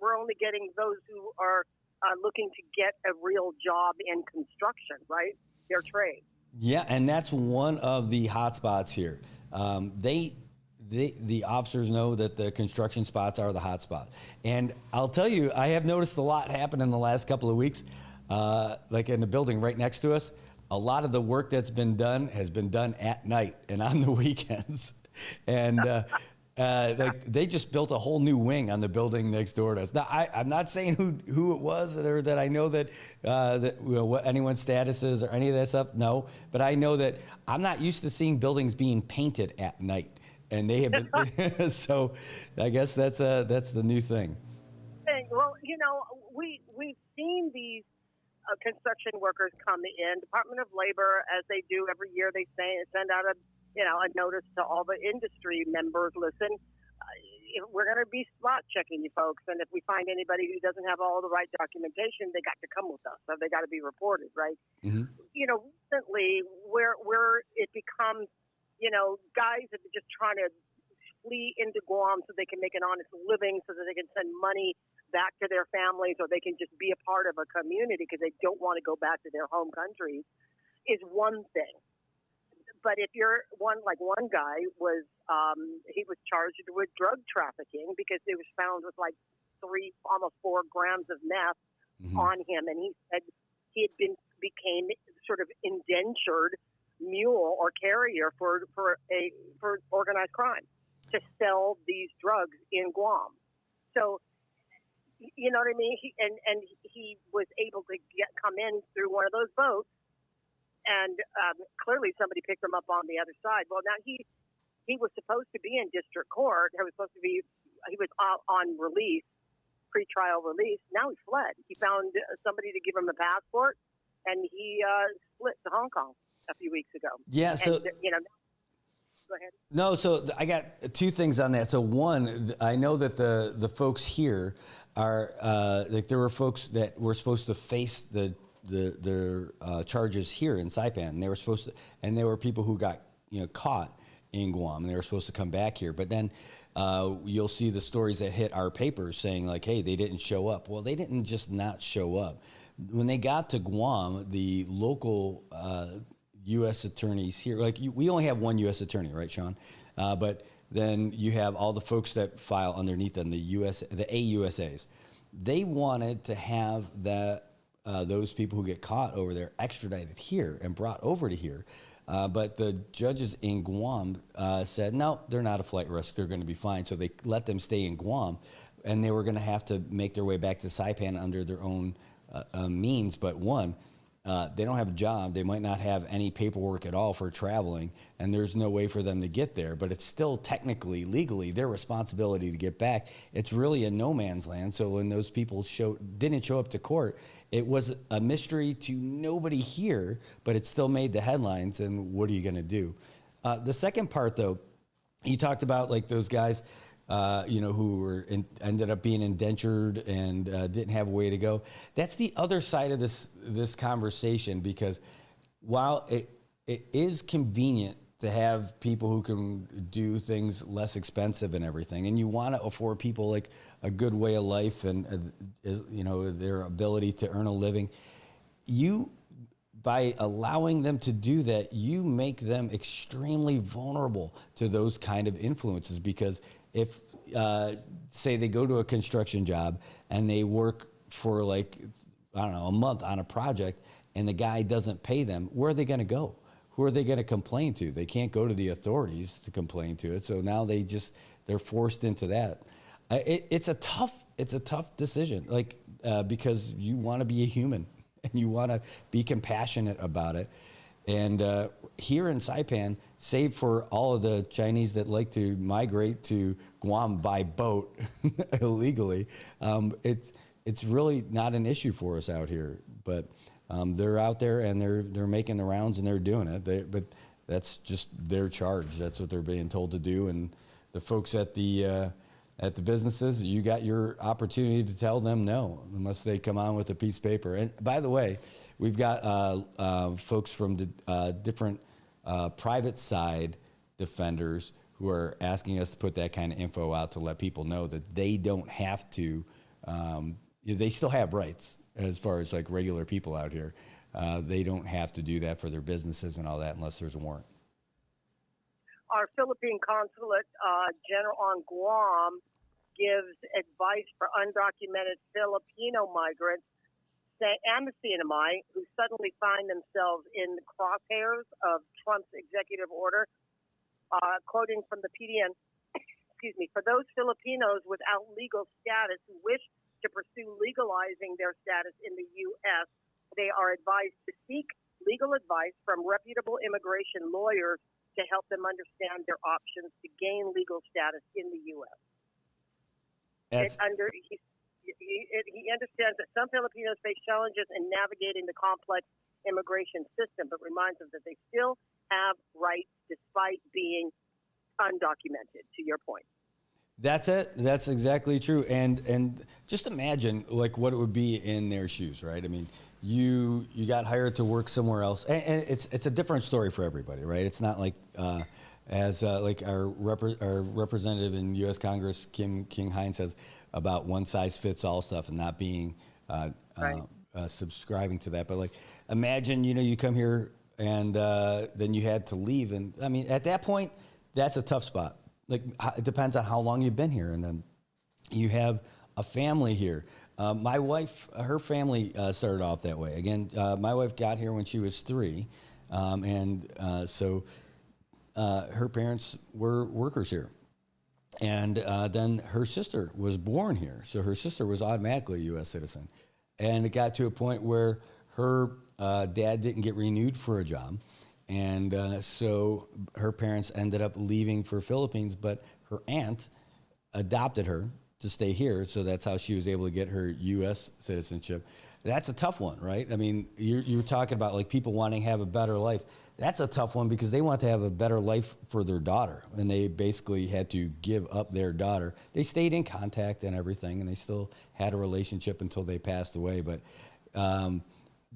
we're only getting those who are looking to get a real job in construction, right? Their trade. Yeah, and that's one of the hot spots here. The officers know that the construction spots are the hot spot. And I'll tell you, I have noticed a lot happen in the last couple of weeks, like in the building right next to us. A lot of the work that's been done has been done at night and on the weekends. And they just built a whole new wing on the building next door to us. Now, I'm not saying who it was or that I know that what anyone's status is or any of that stuff. No, but I know that I'm not used to seeing buildings being painted at night, and they have been. So, I guess that's the new thing. Well, we've seen these construction workers come in. Department of Labor, as they do every year, they send out a notice to all the industry members. Listen, we're going to be spot checking you folks, and if we find anybody who doesn't have all the right documentation, they got to come with us, so they got to be reported, right? Mm-hmm. Recently, where it becomes, guys that are just trying to flee into Guam so they can make an honest living, so that they can send money back to their families, or they can just be a part of a community because they don't want to go back to their home countries, is one thing. But if you're one guy was, he was charged with drug trafficking because it was found with like almost 4 grams of meth on him, and he said he had became sort of indentured mule or carrier for organized crime to sell these drugs in Guam. So, you know what I mean? He was able to come in through one of those boats. And clearly somebody picked him up on the other side. Well, now he was supposed to be in district court. He was on release, pretrial release. Now he fled. He found somebody to give him a passport, and he split to Hong Kong a few weeks ago. Yeah, so... Go ahead. No, so I got 2 things on that. So one, I know that the folks here are there were folks that were supposed to face the charges here in Saipan, and they were supposed to, and there were people who got caught in Guam, and they were supposed to come back here. But then you'll see the stories that hit our papers saying like, hey, they didn't show up. Well, they didn't just not show up. When they got to Guam, the local U.S. attorneys here, we only have one U.S. attorney, right, Sean? But then you have all the folks that file underneath them, the AUSAs. They wanted to have that those people who get caught over there extradited here and brought over to here. But the judges in Guam said, no, they're not a flight risk. They're going to be fine. So they let them stay in Guam, and they were going to have to make their way back to Saipan under their own means. But one, they don't have a job. They might not have any paperwork at all for traveling, and there's no way for them to get there. But it's still technically, legally, their responsibility to get back. It's really a no man's land. So when those people didn't show up to court, it was a mystery to nobody here, but it still made the headlines. And what are you going to do? The second part, though, you talked about like those guys, who were ended up being indentured and didn't have a way to go. That's the other side of this conversation, because while it is convenient to have people who can do things less expensive and everything, and you want to afford people like a good way of life and their ability to earn a living, by allowing them to do that, you make them extremely vulnerable to those kind of influences. Because if, say, they go to a construction job and they work for a month on a project, and the guy doesn't pay them, where are they going to go? Who are they going to complain to? They can't go to the authorities to complain to it. So now they're forced into that. It's a tough decision, because you want to be a human and you want to be compassionate about it. And here in Saipan, save for all of the Chinese that like to migrate to Guam by boat illegally, it's really not an issue for us out here. But they're out there and they're making the rounds and they're doing it. But that's just their charge. That's what they're being told to do. And the folks at the businesses, you got your opportunity to tell them no, unless they come on with a piece of paper. And by the way, we've got folks from different private side defenders who are asking us to put that kind of info out to let people know that they don't have to, they still have rights as far as like regular people out here. They don't have to do that for their businesses and all that unless there's a warrant. Our Philippine consulate general on Guam gives advice for undocumented Filipino migrants, and the CNMI, who suddenly find themselves in the crosshairs of Trump's executive order. Quoting from the PDN, for those Filipinos without legal status who wish to pursue legalizing their status in the U.S., they are advised to seek legal advice from reputable immigration lawyers to help them understand their options to gain legal status in the U.S. He understands that some Filipinos face challenges in navigating the complex immigration system, but reminds them that they still have rights despite being undocumented, to your point. That's it. That's exactly true. And just imagine like what it would be in their shoes, right? I mean, you got hired to work somewhere else, and it's a different story for everybody, right? It's not like like our representative in U.S. Congress, Kim Hines, says about one size fits all stuff and not being subscribing to that. But like, imagine you come here and then you had to leave, and I mean at that point, that's a tough spot. Like it depends on how long you've been here, and then you have a family here. My wife, her family started off that way. Again, my wife got here when she was 3, so her parents were workers here. And then her sister was born here, so her sister was automatically a U.S. citizen. And it got to a point where her dad didn't get renewed for a job, and so her parents ended up leaving for Philippines, but her aunt adopted her to stay here, so that's how she was able to get her U.S. citizenship. That's a tough one, right? I mean, you're talking about like people wanting to have a better life. That's a tough one because they want to have a better life for their daughter, and they basically had to give up their daughter. They stayed in contact and everything, and they still had a relationship until they passed away. But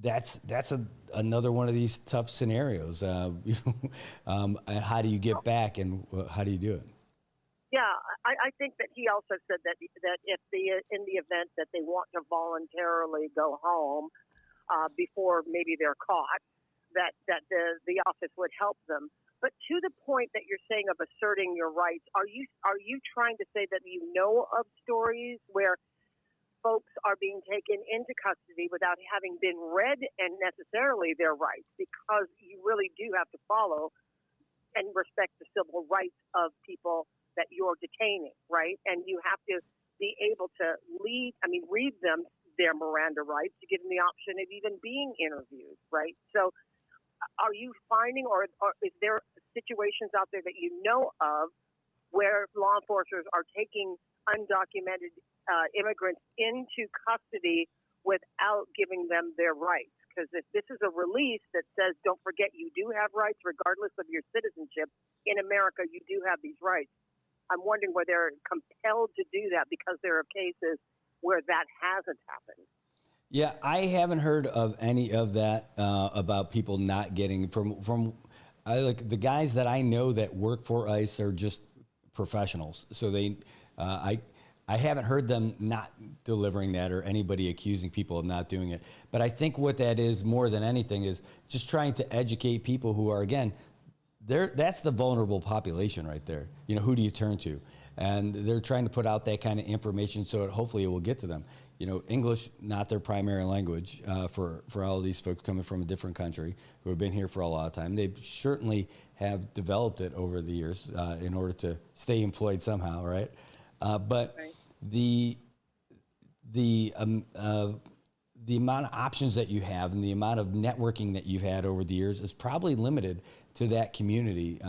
that's another one of these tough scenarios. How do you get back, and how do you do it? Yeah, I think that he also said that if in the event that they want to voluntarily go home before maybe they're caught, that the office would help them. But to the point that you're saying of asserting your rights, are you trying to say that you know of stories where folks are being taken into custody without having been read and necessarily their rights, because you really do have to follow and respect the civil rights of people that you're detaining, right? And you have to be able to read them their Miranda rights to give them the option of even being interviewed, right? So are you finding, or is there situations out there that you know of where law enforcers are taking undocumented immigrants into custody without giving them their rights? Because if this is a release that says, don't forget, you do have rights regardless of your citizenship, in America you do have these rights. I'm wondering whether they're compelled to do that because there are cases where that hasn't happened. Yeah, I haven't heard of any of that about people not getting from like the guys that I know that work for ICE are just professionals. So I haven't heard them not delivering that or anybody accusing people of not doing it. But I think what that is more than anything is just trying to educate people who are, again, that's the vulnerable population right there. You know, who do you turn to? And they're trying to put out that kind of information so hopefully it will get to them. You know, English, not their primary language for all of these folks coming from a different country who have been here for a lot of time. They certainly have developed it over the years in order to stay employed somehow, right? But right. The amount of options that you have and the amount of networking that you've had over the years is probably limited to that community,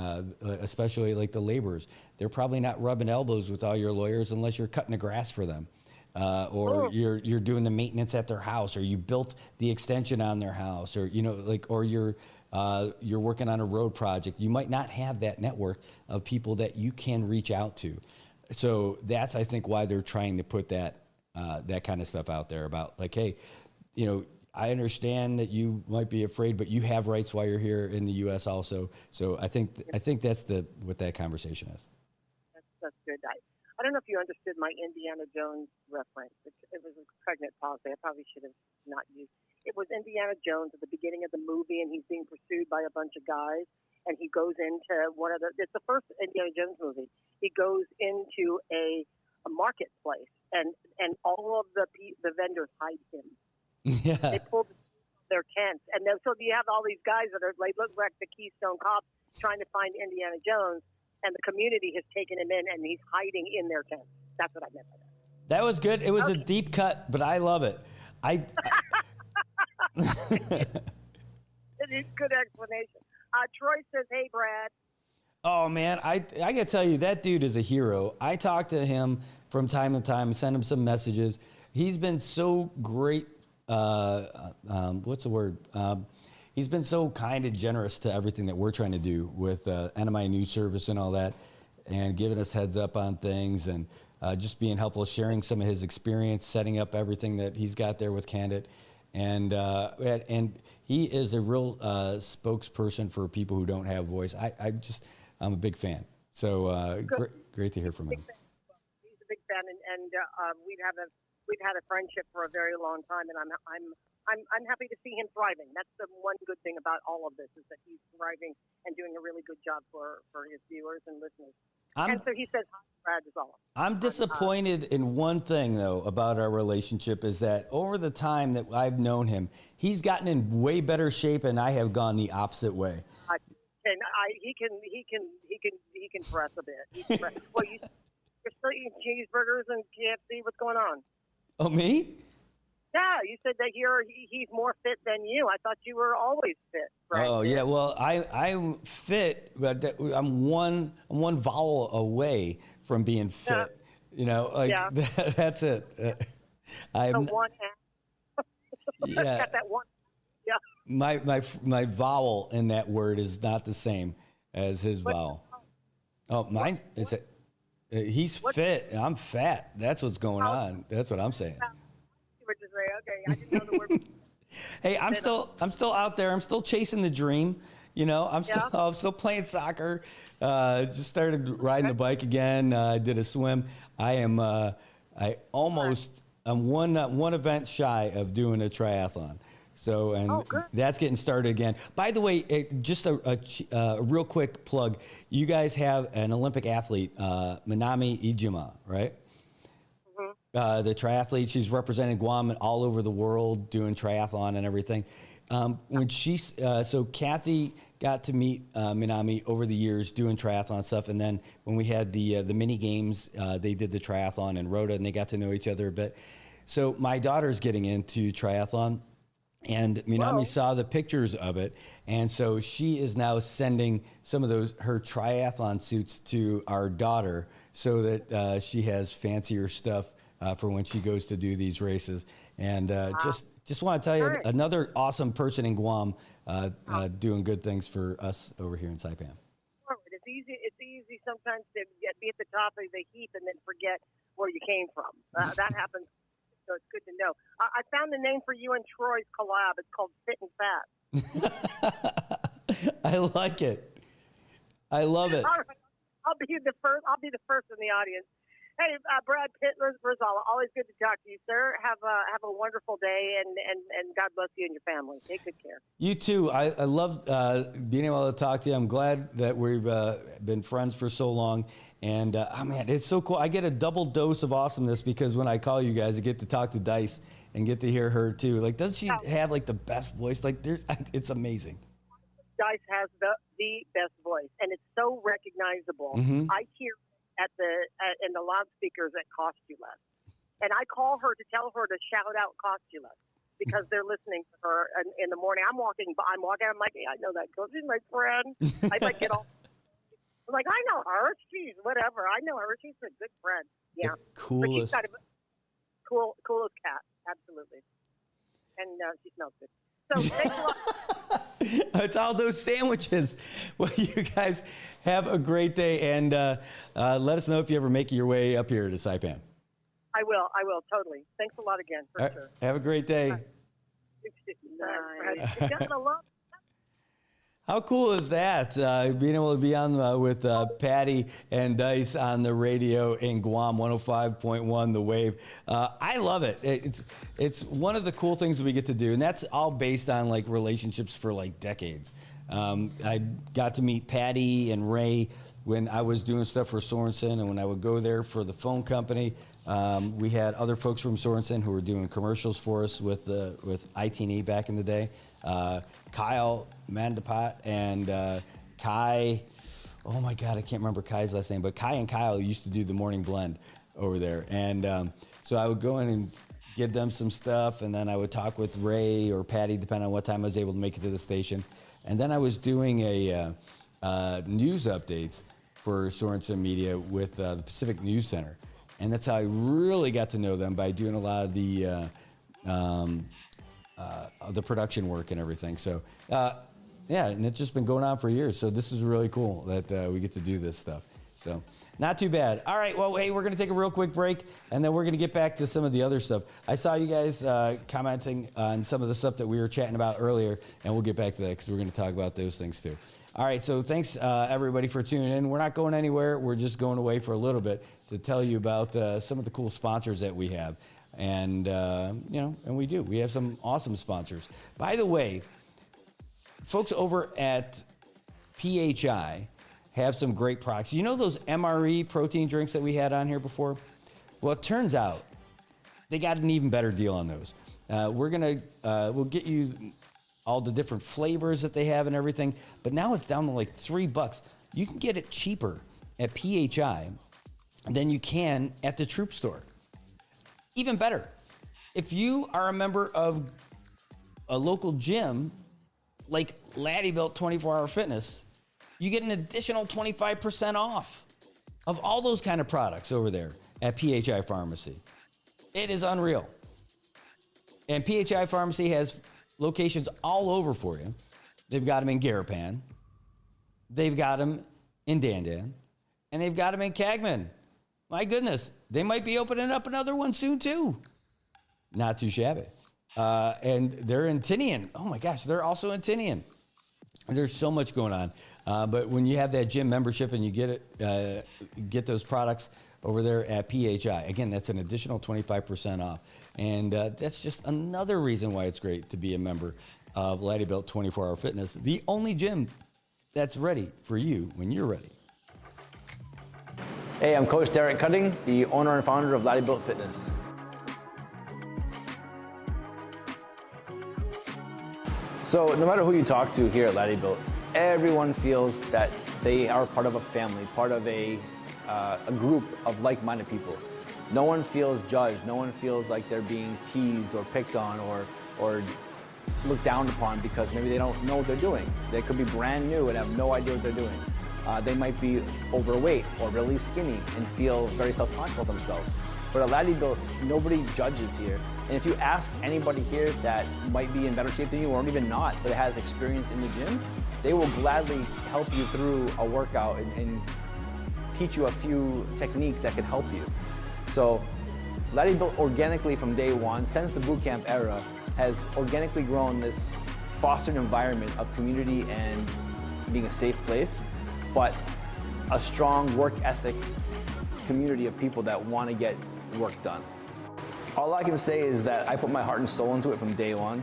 especially like the laborers. They're probably not rubbing elbows with all your lawyers unless you're cutting the grass for them, or you're doing the maintenance at their house, or you built the extension on their house, or or you're working on a road project. You might not have that network of people that you can reach out to. So that's, I think, why they're trying to put that kind of stuff out there about, like, hey, you know, I understand that you might be afraid, but you have rights while you're here in the U.S. also. So I think that's what that conversation is. That's good. I don't know if you understood my Indiana Jones reference. It was a pregnant pause. I probably should have not used. It was Indiana Jones at the beginning of the movie, and he's being pursued by a bunch of guys. And he goes into it's the first Indiana Jones movie. He goes into a marketplace, and all of the vendors hide him. Yeah. They pull their tents, and so you have all these guys that are like, look like the Keystone Cops trying to find Indiana Jones, and the community has taken him in, and he's hiding in their tents. That's what I meant by that. That was good. It was a deep cut, but I love it. It is good explanation. Troy says, "Hey, Brad." Oh man, I gotta tell you, that dude is a hero. I talk to him from time to time, send him some messages. He's been so great. What's the word? He's been so kind and generous to everything that we're trying to do with NMI News Service and all that, and giving us heads up on things, and just being helpful, sharing some of his experience, setting up everything that he's got there with Candid. And he is a real spokesperson for people who don't have voice. I'm a big fan. So great to hear from him. He's a big fan, and we've had a friendship for a very long time, and I'm happy to see him thriving. That's the one good thing about all of this, is that he's thriving and doing a really good job for his viewers and listeners. And so he says, hi, Brad is all. I'm disappointed in one thing, though, about our relationship, is that over the time that I've known him, he's gotten in way better shape, and I have gone the opposite way. He can press a bit. Well, you're still eating cheeseburgers and KFC. What's going on? Oh, me? Yeah, you said that he's more fit than you. I thought you were always fit. Right? Oh yeah, well I'm fit, but I'm one vowel away from being fit. Yeah. You know, like that's it. I'm one. Yeah. Got that one. Yeah. My vowel in that word is not the same as his vowel. Oh, mine is it. He's fit and I'm fat. That's what's going on. That's what I'm saying. Okay, I didn't know the word. Hey, I'm still out there. I'm still chasing the dream. You know, I'm still playing soccer. Just started riding the bike again. I did a swim. I'm one event shy of doing a triathlon. So, that's getting started again. By the way, just a real quick plug. You guys have an Olympic athlete, Minami Ijima, right? the triathlete. She's represented Guam all over the world doing triathlon and everything. So Kathy got to meet Minami over the years doing triathlon stuff, and then when we had the mini games, they did the triathlon in Rota, and they got to know each other a bit. So my daughter's getting into triathlon, and Minami saw the pictures of it, and so she is now sending some of her triathlon suits to our daughter so that she has fancier stuff for when she goes to do these races. And just want to tell you, another awesome person in Guam doing good things for us over here in Saipan. It's easy sometimes to be at the top of the heap and then forget where you came from. That happens. So it's good to know. I found the name for you and Troy's collab. It's called Fit and Fat. I like it. I love it. All right. I'll be the first in the audience. Hey, Brad Pitt, Rosala, always good to talk to you, sir. Have a wonderful day, and God bless you and your family. Take good care. You too. I love being able to talk to you. I'm glad that we've been friends for so long. And, man, it's so cool. I get a double dose of awesomeness because when I call you guys, I get to talk to Dice and get to hear her, too. Like, doesn't she have, like, the best voice? Like, it's amazing. Dice has the best voice, and it's so recognizable. Mm-hmm. I hear in the loudspeakers that Cost You Less. And I call her to tell her to shout out Cost You Less because they're listening to her in the morning. I'm walking, I'm like, hey, I know that girl. She's my friend. I like get all. I'm like, I know her. She's whatever. I know her. She's a good friend. Yeah. The coolest. But she's got a coolest cat. Absolutely. And she smells good. So thanks a lot. It's all those sandwiches. Well, you guys have a great day, and let us know if you ever make your way up here to Saipan. I will, totally. Thanks a lot again, for sure. Have a great day. How cool is that? Being able to be on with Patty and Dice on the radio in Guam, 105.1 The Wave. I love it. It's one of the cool things that we get to do, and that's all based on like relationships for like decades. I got to meet Patty and Ray when I was doing stuff for Sorensen, and when I would go there for the phone company. We had other folks from Sorensen who were doing commercials for us with ITE back in the day. Kyle Mandapot and Kai, oh my God, I can't remember Kai's last name, but Kai and Kyle used to do the morning blend over there. And so I would go in and give them some stuff, and then I would talk with Ray or Patty, depending on what time I was able to make it to the station. And then I was doing a news updates for Sorensen Media with the Pacific News Center. And that's how I really got to know them, by doing a lot of the production work and everything. So, yeah, and it's just been going on for years. So this is really cool that we get to do this stuff. So not too bad. All right, well, hey, we're going to take a real quick break, and then we're going to get back to some of the other stuff. I saw you guys commenting on some of the stuff that we were chatting about earlier, and we'll get back to that because we're going to talk about those things too. All right, so thanks, everybody, for tuning in. We're not going anywhere. We're just going away for a little bit to tell you about some of the cool sponsors that we have. And, and we do. We have some awesome sponsors. By the way, folks over at PHI have some great products. You know those MRE protein drinks that we had on here before? Well, it turns out they got an even better deal on those. We'll get you all the different flavors that they have and everything, but now it's down to like $3. You can get it cheaper at PHI than you can at the Troop Store. Even better, if you are a member of a local gym like Laddie Built 24-Hour Fitness, you get an additional 25% off of all those kind of products over there at PHI Pharmacy. It is unreal. And PHI Pharmacy has locations all over for you. They've got them in Garapan, they've got them in Dandan, and they've got them in Cagman. My goodness, they might be opening up another one soon too. Not too shabby. And they're in Tinian. Oh my gosh, they're also in Tinian. There's so much going on. But when you have that gym membership and you get those products over there at PHI, again, that's an additional 25% off. And that's just another reason why it's great to be a member of Laddie Built 24-Hour Fitness, the only gym that's ready for you when you're ready. Hey, I'm Coach Derek Cutting, the owner and founder of Laddie Built Fitness. So no matter who you talk to here at Laddie Built, everyone feels that they are part of a family, part of a group of like-minded people. No one feels judged. No one feels like they're being teased or picked on or looked down upon because maybe they don't know what they're doing. They could be brand new and have no idea what they're doing. They might be overweight or really skinny and feel very self-conscious of themselves. But at Laddie Built, nobody judges here. And if you ask anybody here that might be in better shape than you or even not, but has experience in the gym, they will gladly help you through a workout and teach you a few techniques that could help you. So Laddie Built organically from day one, since the boot camp era, has organically grown this fostered environment of community and being a safe place, but a strong work ethic community of people that want to get work done. All I can say is that I put my heart and soul into it from day one.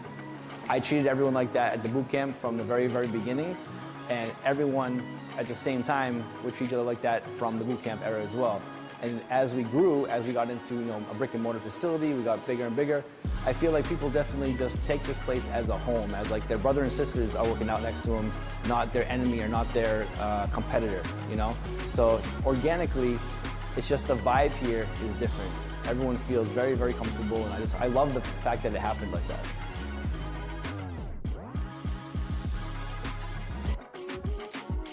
I treated everyone like that at the boot camp from the very, very beginnings, and everyone at the same time would treat each other like that from the boot camp era as well. And as we grew, as we got into a brick and mortar facility, we got bigger and bigger, I feel like people definitely just take this place as a home, as like their brother and sisters are working out next to them, not their enemy or not their competitor, So organically, it's just the vibe here is different. Everyone feels very, very comfortable, and I love the fact that it happened like that.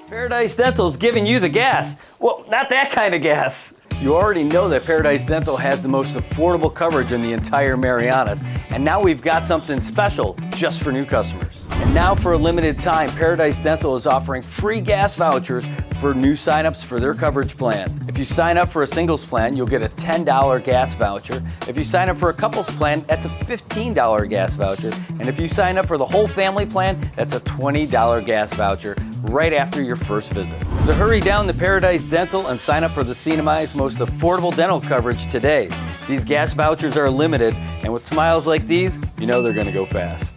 Paradise Dental's giving you the gas. Well, not that kind of gas. You already know that Paradise Dental has the most affordable coverage in the entire Marianas, and now we've got something special just for new customers. And now for a limited time, Paradise Dental is offering free gas vouchers for new signups for their coverage plan. If you sign up for a singles plan, you'll get a $10 gas voucher. If you sign up for a couples plan, that's a $15 gas voucher. And if you sign up for the whole family plan, that's a $20 gas voucher right after your first visit. So hurry down to Paradise Dental and sign up for the CNMI's most affordable dental coverage today. These gas vouchers are limited, and with smiles like these, you know they're gonna go fast.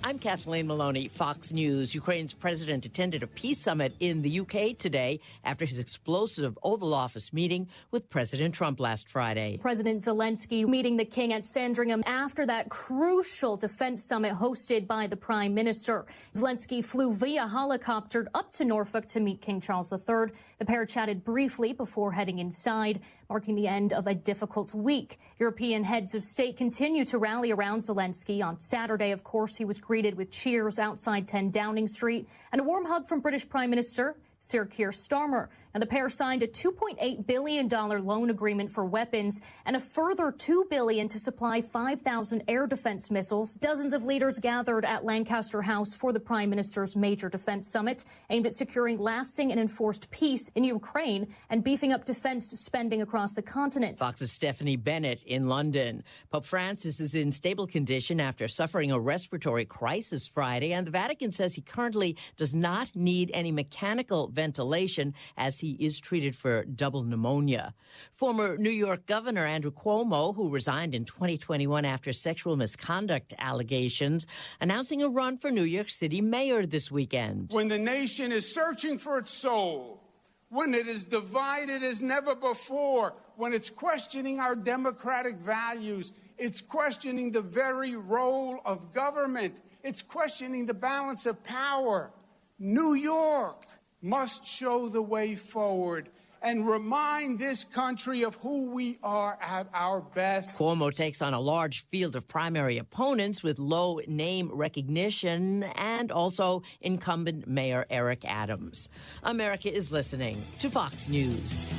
I'm Kathleen Maloney, Fox News. Ukraine's president attended a peace summit in the UK today after his explosive Oval Office meeting with President Trump last Friday. President Zelensky meeting the king at Sandringham after that crucial defense summit hosted by the prime minister. Zelensky flew via helicopter up to Norfolk to meet King Charles III. The pair chatted briefly before heading inside, marking the end of a difficult week. European heads of state continue to rally around Zelensky. On Saturday, of course, he was greeted with cheers outside 10 Downing Street and a warm hug from British Prime Minister Sir Keir Starmer. And the pair signed a $2.8 billion loan agreement for weapons and a further $2 billion to supply 5,000 air defense missiles. Dozens of leaders gathered at Lancaster House for the Prime Minister's major defense summit aimed at securing lasting and enforced peace in Ukraine and beefing up defense spending across the continent. Fox's Stephanie Bennett in London. Pope Francis is in stable condition after suffering a respiratory crisis Friday, and the Vatican says he currently does not need any mechanical ventilation as he is treated for double pneumonia. Former New York Governor Andrew Cuomo, who resigned in 2021 after sexual misconduct allegations, announcing a run for New York City mayor this weekend. When the nation is searching for its soul, when it is divided as never before, when it's questioning our democratic values, it's questioning the very role of government, it's questioning the balance of power, New York must show the way forward and remind this country of who we are at our best. Cuomo takes on a large field of primary opponents with low name recognition and also incumbent Mayor Eric Adams. America is listening to Fox News.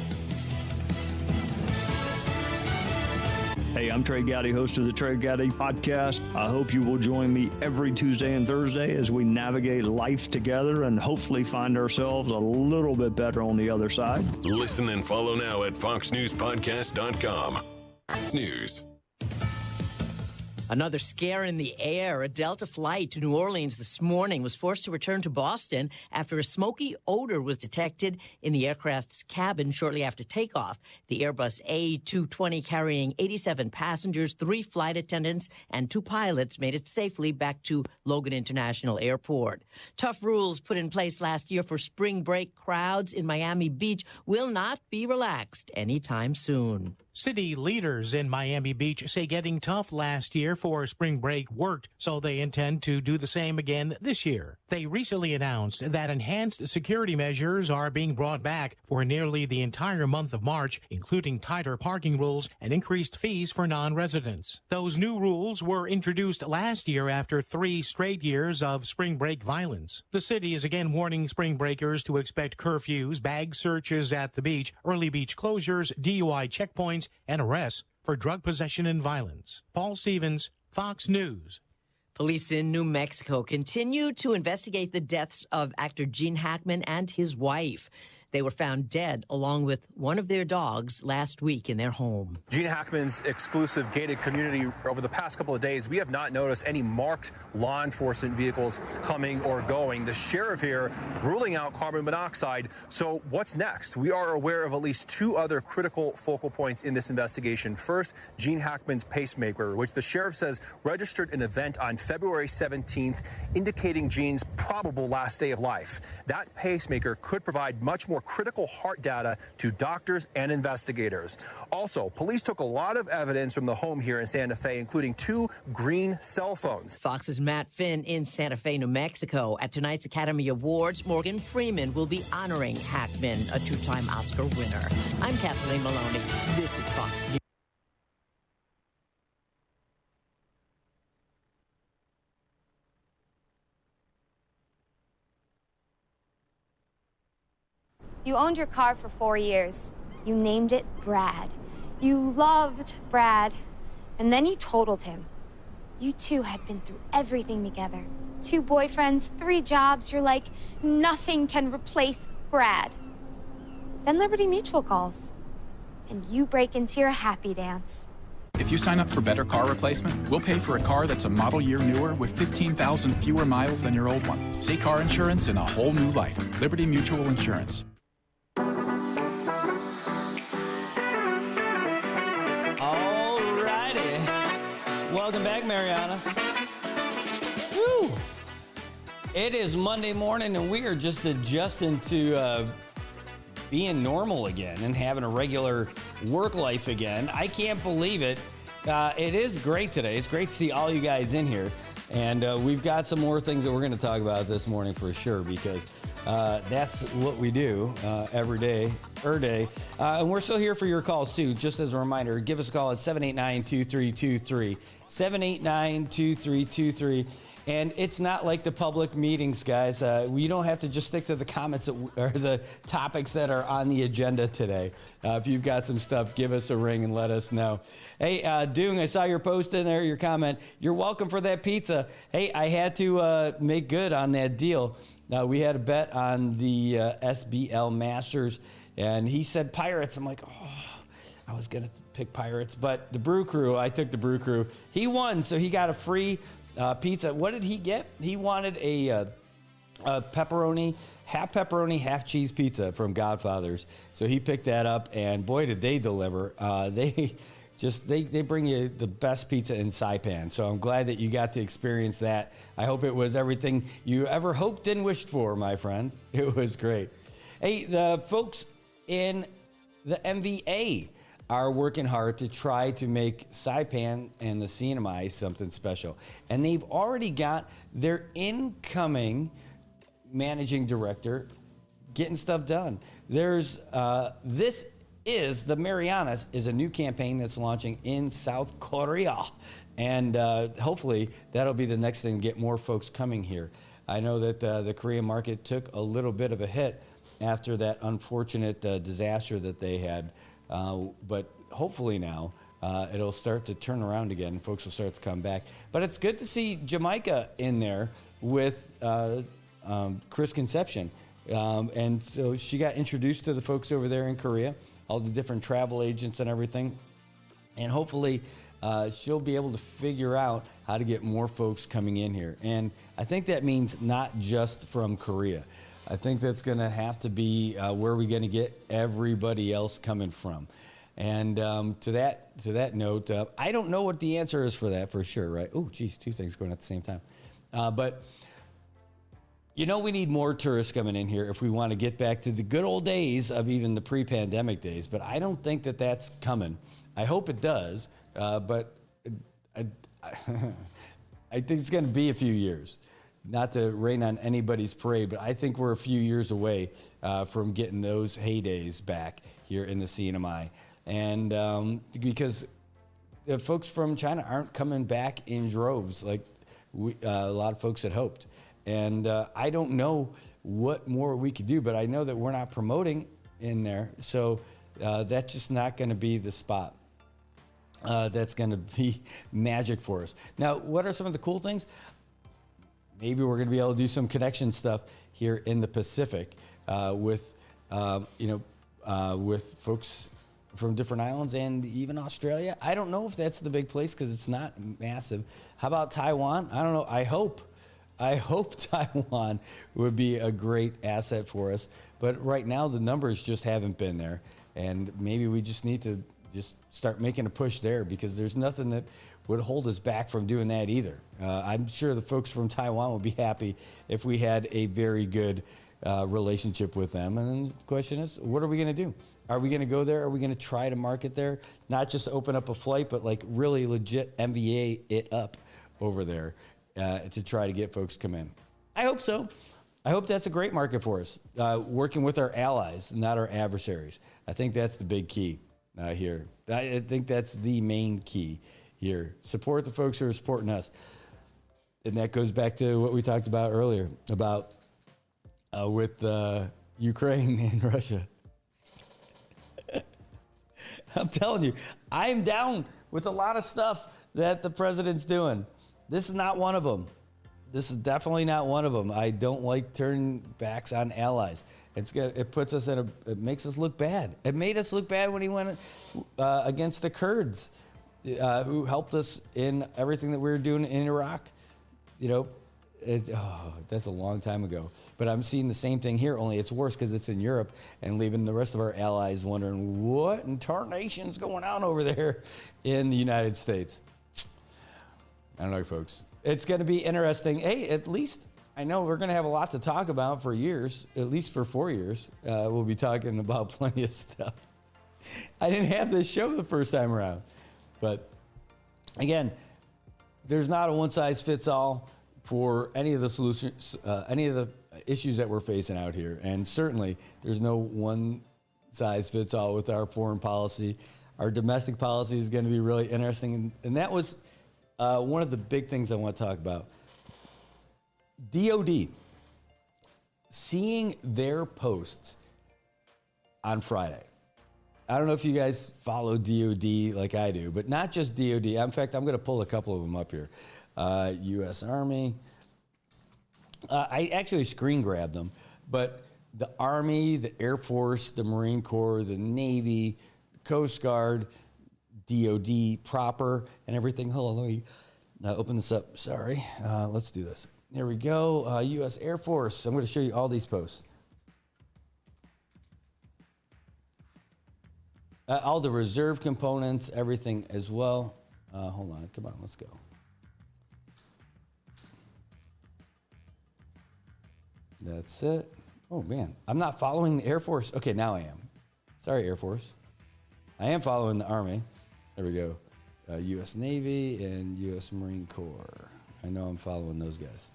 Hey, I'm Trey Gowdy, host of the Trey Gowdy Podcast. I hope you will join me every Tuesday and Thursday as we navigate life together and hopefully find ourselves a little bit better on the other side. Listen and follow now at foxnewspodcast.com. News. Another scare in the air. A Delta flight to New Orleans this morning was forced to return to Boston after a smoky odor was detected in the aircraft's cabin shortly after takeoff. The Airbus A220 carrying 87 passengers, 3 flight attendants, and 2 pilots made it safely back to Logan International Airport. Tough rules put in place last year for spring break crowds in Miami Beach will not be relaxed anytime soon. City leaders in Miami Beach say getting tough last year for spring break worked, so they intend to do the same again this year. They recently announced that enhanced security measures are being brought back for nearly the entire month of March, including tighter parking rules and increased fees for non-residents. Those new rules were introduced last year after 3 straight years of spring break violence. The city is again warning spring breakers to expect curfews, bag searches at the beach, early beach closures, DUI checkpoints, and arrests for drug possession and violence. Paul Stevens, Fox News. Police in New Mexico continue to investigate the deaths of actor Gene Hackman and his wife. They were found dead along with one of their dogs last week in their home. Gene Hackman's exclusive gated community. Over the past couple of days, we have not noticed any marked law enforcement vehicles coming or going. The sheriff here ruling out carbon monoxide. So what's next? We are aware of at least 2 other critical focal points in this investigation. First, Gene Hackman's pacemaker, which the sheriff says registered an event on February 17th, indicating Gene's probable last day of life. That pacemaker could provide much more critical heart data to doctors and investigators. Also, police took a lot of evidence from the home here in Santa Fe, including 2 green cell phones. Fox's Matt Finn in Santa Fe, New Mexico. At tonight's Academy Awards, Morgan Freeman will be honoring Hackman, a 2-time Oscar winner. I'm Kathleen Maloney. This is Fox News. You owned your car for 4 years. You named it Brad. You loved Brad. And then you totaled him. You two had been through everything together. 2 boyfriends, 3 jobs. You're like, nothing can replace Brad. Then Liberty Mutual calls. And you break into your happy dance. If you sign up for Better Car Replacement, we'll pay for a car that's a model year newer with 15,000 fewer miles than your old one. See car insurance in a whole new light. Liberty Mutual Insurance. Welcome back, Marianas. Woo! It is Monday morning, and we are just adjusting to being normal again and having a regular work life again. I can't believe it. It is great today. It's great to see all you guys in here. And we've got some more things that we're going to talk about this morning for sure, because that's what we do every day. And we're still here for your calls, too. Just as a reminder, give us a call at 789-2323. 789-2323. And it's not like the public meetings, guys. You don't have to just stick to the comments or the topics that are on the agenda today. If you've got some stuff, give us a ring and let us know. Hey, Doong, I saw your post in there, your comment. You're welcome for that pizza. Hey, I had to make good on that deal. We had a bet on the SBL Masters, and he said Pirates. I'm like, oh, I was going to pick Pirates. But the Brew Crew, I took the Brew Crew. He won, so he got a free pizza. What did he get? He wanted a pepperoni, half cheese pizza from Godfather's. So he picked that up, and boy, did they deliver. They bring you the best pizza in Saipan. So I'm glad that you got to experience that. I hope it was everything you ever hoped and wished for, my friend. It was great. Hey, the folks in the MVA are working hard to try to make Saipan and the CNMI something special. And they've already got their incoming managing director getting stuff done. There's this is the Marianas is a new campaign that's launching in South Korea. And hopefully that'll be the next thing to get more folks coming here. I know that the Korean market took a little bit of a hit after that unfortunate disaster that they had. But hopefully now it'll start to turn around again. Folks will start to come back. But it's good to see Jamaica in there with Chris Conception. And so she got introduced to the folks over there in Korea, all the different travel agents and everything. And hopefully she'll be able to figure out how to get more folks coming in here. And I think that means not just from Korea. I think that's going to have to be where we're going to get everybody else coming from. And to that note, I don't know what the answer is for that for sure, right? Oh, geez, two things going at the same time. But we need more tourists coming in here if we want to get back to the good old days of even the pre-pandemic days. But I don't think that that's coming. I hope it does, but I think it's going to be a few years. Not to rain on anybody's parade, but I think we're a few years away from getting those heydays back here in the CNMI. And because the folks from China aren't coming back in droves like a lot of folks had hoped. And I don't know what more we could do, but I know that we're not promoting in there. So that's just not going to be the spot. That's going to be magic for us. Now, what are some of the cool things? Maybe we're going to be able to do some connection stuff here in the Pacific with folks from different islands and even Australia. I don't know if that's the big place because it's not massive. How about Taiwan? I don't know. I hope Taiwan would be a great asset for us. But right now, the numbers just haven't been there. And maybe we just need to just start making a push there because there's nothing that would hold us back from doing that either. I'm sure the folks from Taiwan would be happy if we had a very good relationship with them. And then the question is, what are we going to do? Are we going to go there? Are we going to try to market there? Not just open up a flight, but like really legit MBA it up over there to try to get folks to come in. I hope so. I hope that's a great market for us. Working with our allies, not our adversaries. I think that's the big key here. I think that's the main key here. Support the folks who are supporting us. And that goes back to what we talked about earlier about with Ukraine and Russia. I'm telling you, I'm down with a lot of stuff that the president's doing. This is not one of them. This is definitely not one of them. I don't like turning backs on allies. It puts us it makes us look bad. It made us look bad when he went against the Kurds, who helped us in everything that we were doing in Iraq. That's a long time ago. But I'm seeing the same thing here, only it's worse because it's in Europe and leaving the rest of our allies wondering what in tarnation's going on over there in the United States. I don't know, folks. It's going to be interesting. Hey, at least I know we're going to have a lot to talk about for years, at least for 4 years. We'll be talking about plenty of stuff. I didn't have this show the first time around. But again, there's not a one-size-fits-all for any of the solutions, any of the issues that we're facing out here. And certainly there's no one-size-fits-all with our foreign policy. Our domestic policy is going to be really interesting. And that was one of the big things I want to talk about. DOD, seeing their posts on Friday. I don't know if you guys follow DOD like I do, but not just DOD. In fact, I'm going to pull a couple of them up here. U.S. Army. I actually screen grabbed them, but the Army, the Air Force, the Marine Corps, the Navy, the Coast Guard, DOD proper, and everything. Hold on, let me open this up. Sorry. Let's do this. There we go. U.S. Air Force. I'm going to show you all these posts. All the reserve components, everything as well. Hold on. Come on. Let's go. That's it. Oh, man. I'm not following the Air Force. Okay, now I am. Sorry, Air Force. I am following the Army. There we go. U.S. Navy and U.S. Marine Corps. I know I'm following those guys.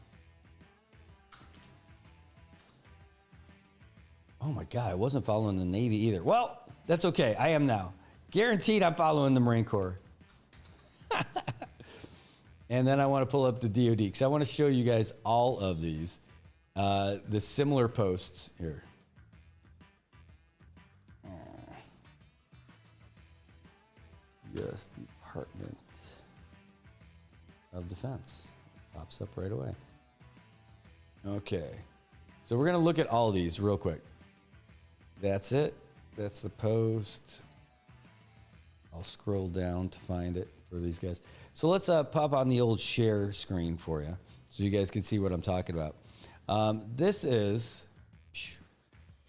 Oh, my God. I wasn't following the Navy either. Well, that's okay. I am now. Guaranteed I'm following the Marine Corps. And then I want to pull up the DOD because I want to show you guys all of these. The similar posts here. U.S. Department of Defense. Pops up right away. Okay. So we're going to look at all these real quick. That's it. That's the post. I'll scroll down to find it. for these guys. So let's pop on the old share screen for you so you guys can see what I'm talking about. This is,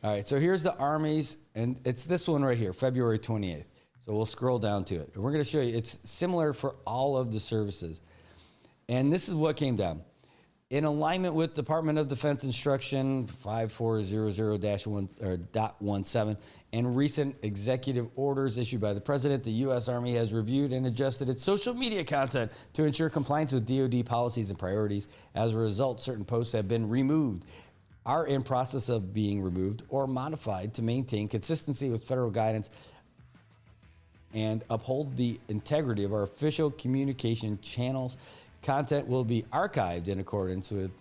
all right, so here's the Army's, and it's this one right here, February 28th. So we'll scroll down to it. And we're going to show you, it's similar for all of the services. And this is what came down. In alignment with Department of Defense Instruction 5400-1.17 and recent executive orders issued by the President, the U.S. Army has reviewed and adjusted its social media content to ensure compliance with DoD policies and priorities. As a result, certain posts have been removed, are in process of being removed or modified to maintain consistency with federal guidance and uphold the integrity of our official communication channels. Content will be archived in accordance with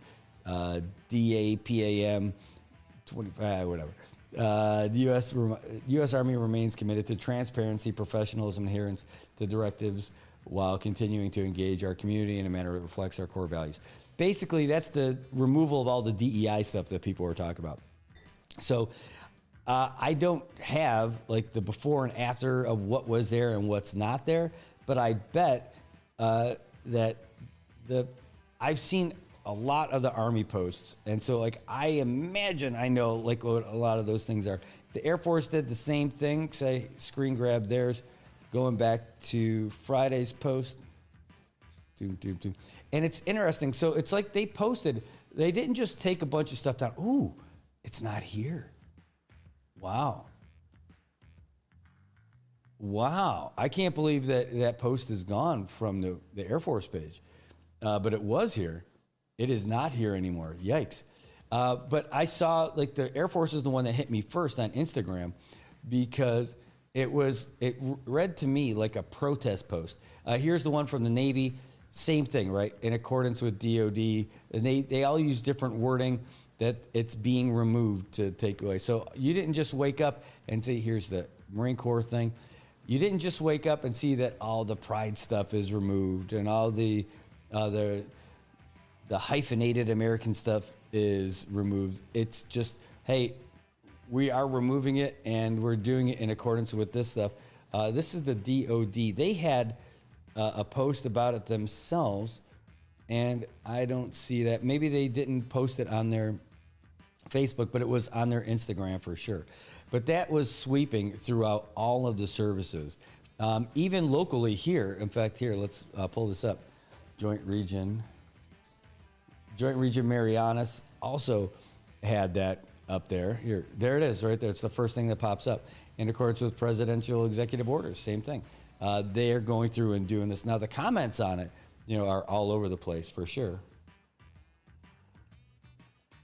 DAPAM 25, whatever. The U.S. Army remains committed to transparency, professionalism, and adherence to directives while continuing to engage our community in a manner that reflects our core values. Basically, that's the removal of all the DEI stuff that people were talking about. So I don't have like the before and after of what was there and what's not there, but I bet that I've seen a lot of the Army posts, and so like I imagine I know like what a lot of those things are. The Air Force did the same thing. Say screen grab theirs, going back to Friday's post. And it's interesting. So it's like they posted. They didn't just take a bunch of stuff down. Ooh, it's not here. Wow. I can't believe that post is gone from the Air Force page. But it was here. It is not here anymore. Yikes. But I saw, like, the Air Force is the one that hit me first on Instagram because it read to me like a protest post. Here's the one from the Navy. Same thing, right? In accordance with DOD. And they all use different wording that it's being removed to take away. So you didn't just wake up and say, here's the Marine Corps thing. You didn't just wake up and see that all the pride stuff is removed and all the hyphenated American stuff is removed. It's just, hey, we are removing it and we're doing it in accordance with this stuff. This is the DOD. They had a post about it themselves, and I don't see that. Maybe they didn't post it on their Facebook, but it was on their Instagram for sure. But that was sweeping throughout all of the services. Even locally here, in fact, here, let's pull this up. Joint Region Marianas also had that up there. Here, there it is, right there. It's the first thing that pops up. In accordance with presidential executive orders, same thing. They are going through and doing this. Now, the comments on it, are all over the place for sure.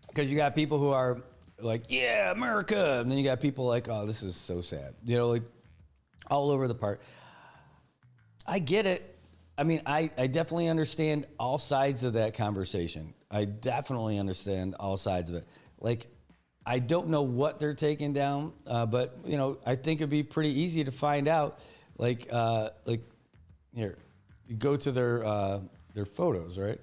Because you got people who are like, yeah, America. And then you got people like, oh, this is so sad. Like all over the part. I get it. I mean, I definitely understand all sides of that conversation. I definitely understand all sides of it. Like, I don't know what they're taking down, but, I think it'd be pretty easy to find out. Like here, you go to their photos, right?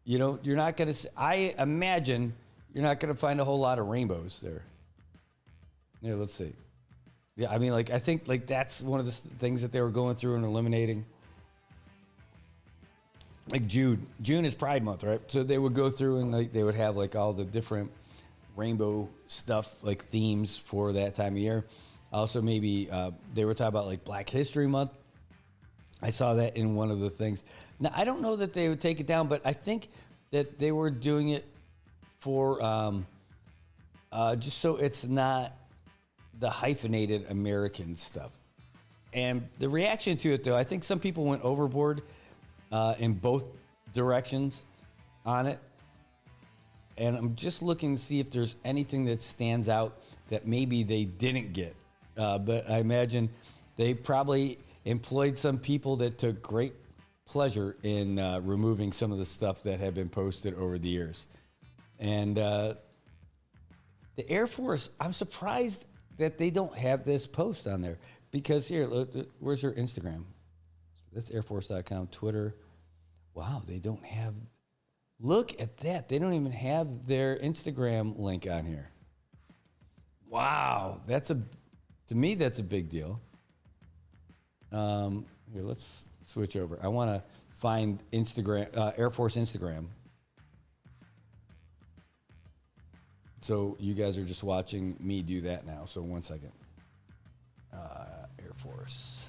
You're not going to, I imagine you're not going to find a whole lot of rainbows there. Here, let's see. Yeah, I mean, I think, that's one of the things that they were going through and eliminating. Like June is Pride Month, right? So they would go through and they would have, all the different rainbow stuff, themes for that time of year. Also, maybe they were talking about, Black History Month. I saw that in one of the things. Now, I don't know that they would take it down, but I think that they were doing it for just so it's not the hyphenated American stuff. And the reaction to it, though, I think some people went overboard in both directions on it. And I'm just looking to see if there's anything that stands out that maybe they didn't get. But I imagine they probably employed some people that took great pleasure in removing some of the stuff that had been posted over the years. And the Air Force, I'm surprised that they don't have this post on there. Because here, look, where's your Instagram? That's airforce.com, Twitter. Wow, they don't have... Look at that. They don't even have their Instagram link on here. Wow, to me, that's a big deal. Here, let's switch over. I want to find Instagram, Air Force Instagram. So you guys are just watching me do that now. So 1 second. Air Force.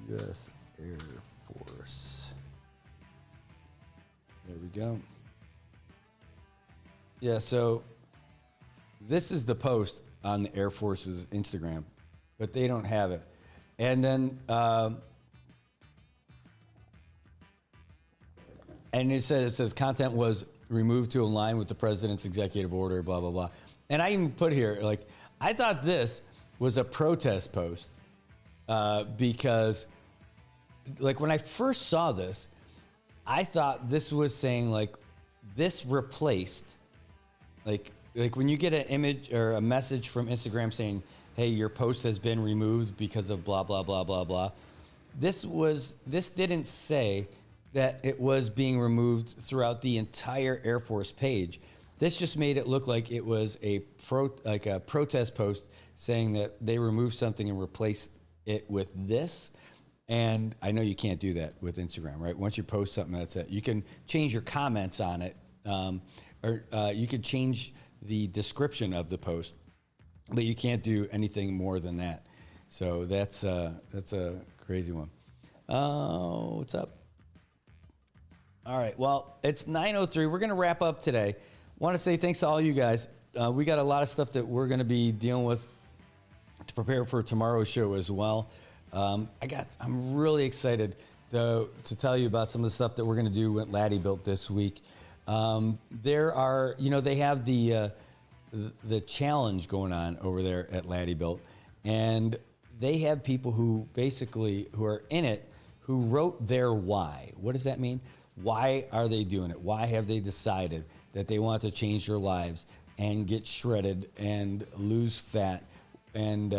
U.S. Air Force. There we go. Yeah, so this is the post on the Air Force's Instagram, but they don't have it. And then, and it says content was removed to align with the president's executive order, blah, blah, blah. And I even put here, like, I thought this was a protest post because, like, when I first saw this, I thought this was saying, like, this replaced, like when you get an image or a message from Instagram saying, hey, your post has been removed because of blah, blah, blah, blah, blah. This didn't say that it was being removed throughout the entire Air Force page. This just made it look like it was a protest post saying that they removed something and replaced it with this. And I know you can't do that with Instagram, right? Once you post something, that's it. You can change your comments on it, or you can change the description of the post, but you can't do anything more than that. So that's a crazy one. What's up? All right, well, it's 9:03. We're going to wrap up today. Want to say thanks to all you guys. We got a lot of stuff that we're going to be dealing with to prepare for tomorrow's show as well. I'm really excited to tell you about some of the stuff that we're going to do at Laddie Built this week. There are, they have the challenge going on over there at Laddie Built, and they have people who are in it who wrote their why. What does that mean? Why are they doing it? Why have they decided that they want to change their lives and get shredded and lose fat and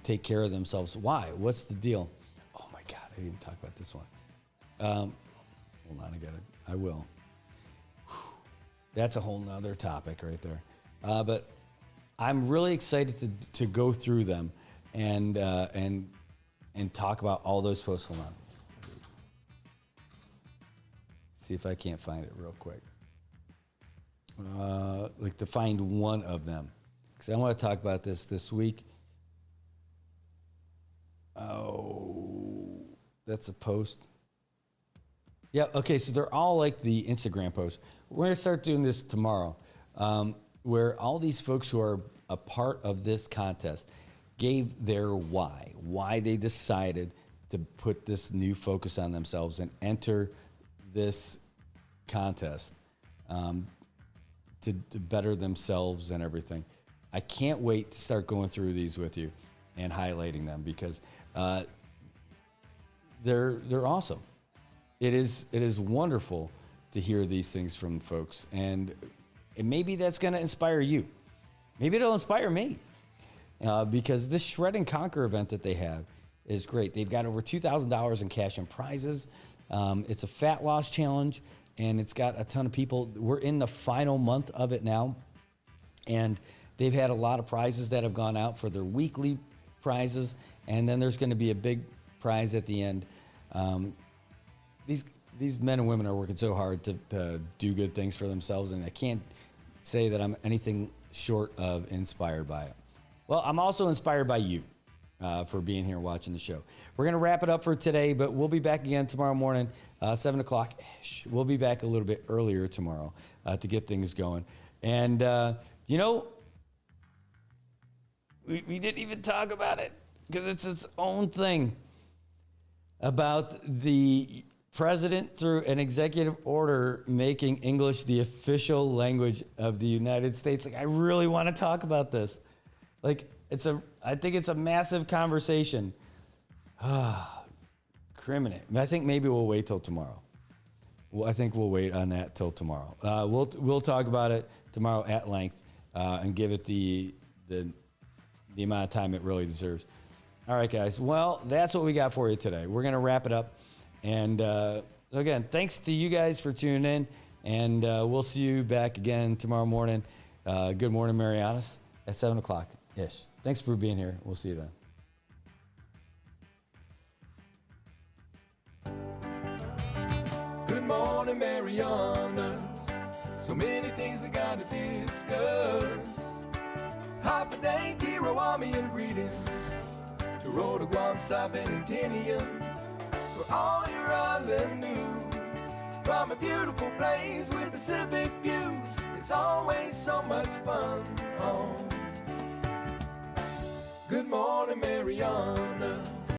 take care of themselves? Why? What's the deal? Oh my God, I didn't even talk about this one. Hold on, I will. That's a whole nother topic right there. But I'm really excited to go through them and talk about all those posts. Hold on. See if I can't find it real quick. To find one of them, because I want to talk about this week. Oh, that's a post. Yeah, okay, so they're all like the Instagram posts. We're going to start doing this tomorrow, where all these folks who are a part of this contest gave their why they decided to put this new focus on themselves and enter this contest to better themselves and everything. I can't wait to start going through these with you and highlighting them because they're awesome. It is wonderful to hear these things from folks, and maybe that's going to inspire you. Maybe it'll inspire me because this Shred and Conquer event that they have is great. They've got over $2,000 in cash and prizes. It's a fat loss challenge, and it's got a ton of people. We're in the final month of it now, and they've had a lot of prizes that have gone out for their weekly prizes, and then there's going to be a big prize at the end. These men and women are working so hard to do good things for themselves, and I can't say that I'm anything short of inspired by it. Well, I'm also inspired by you for being here watching the show. We're going to wrap it up for today, but we'll be back again tomorrow morning, 7 o'clock-ish. We'll be back a little bit earlier tomorrow to get things going. And, we didn't even talk about it because it's its own thing about the president, through an executive order, making English the official language of the United States. I really want to talk about this. I think it's a massive conversation. Criminate. I think maybe we'll wait till tomorrow. Well, I think we'll wait on that till tomorrow. We'll talk about it tomorrow at length and give it the amount of time it really deserves. All right, guys. Well, that's what we got for you today. We're going to wrap it up. And again, thanks to you guys for tuning in. And we'll see you back again tomorrow morning. Good morning, Marianas. at 7 o'clock-ish. Thanks for being here. We'll see you then. Good morning, Marianas. So many things we gotta discuss. Happy day, Tirawami greetings. To Rhoda, Guam, Saipan, and Tinian. For all your island news. From a beautiful place with Pacific views. It's always so much fun on Good Morning, Marianas.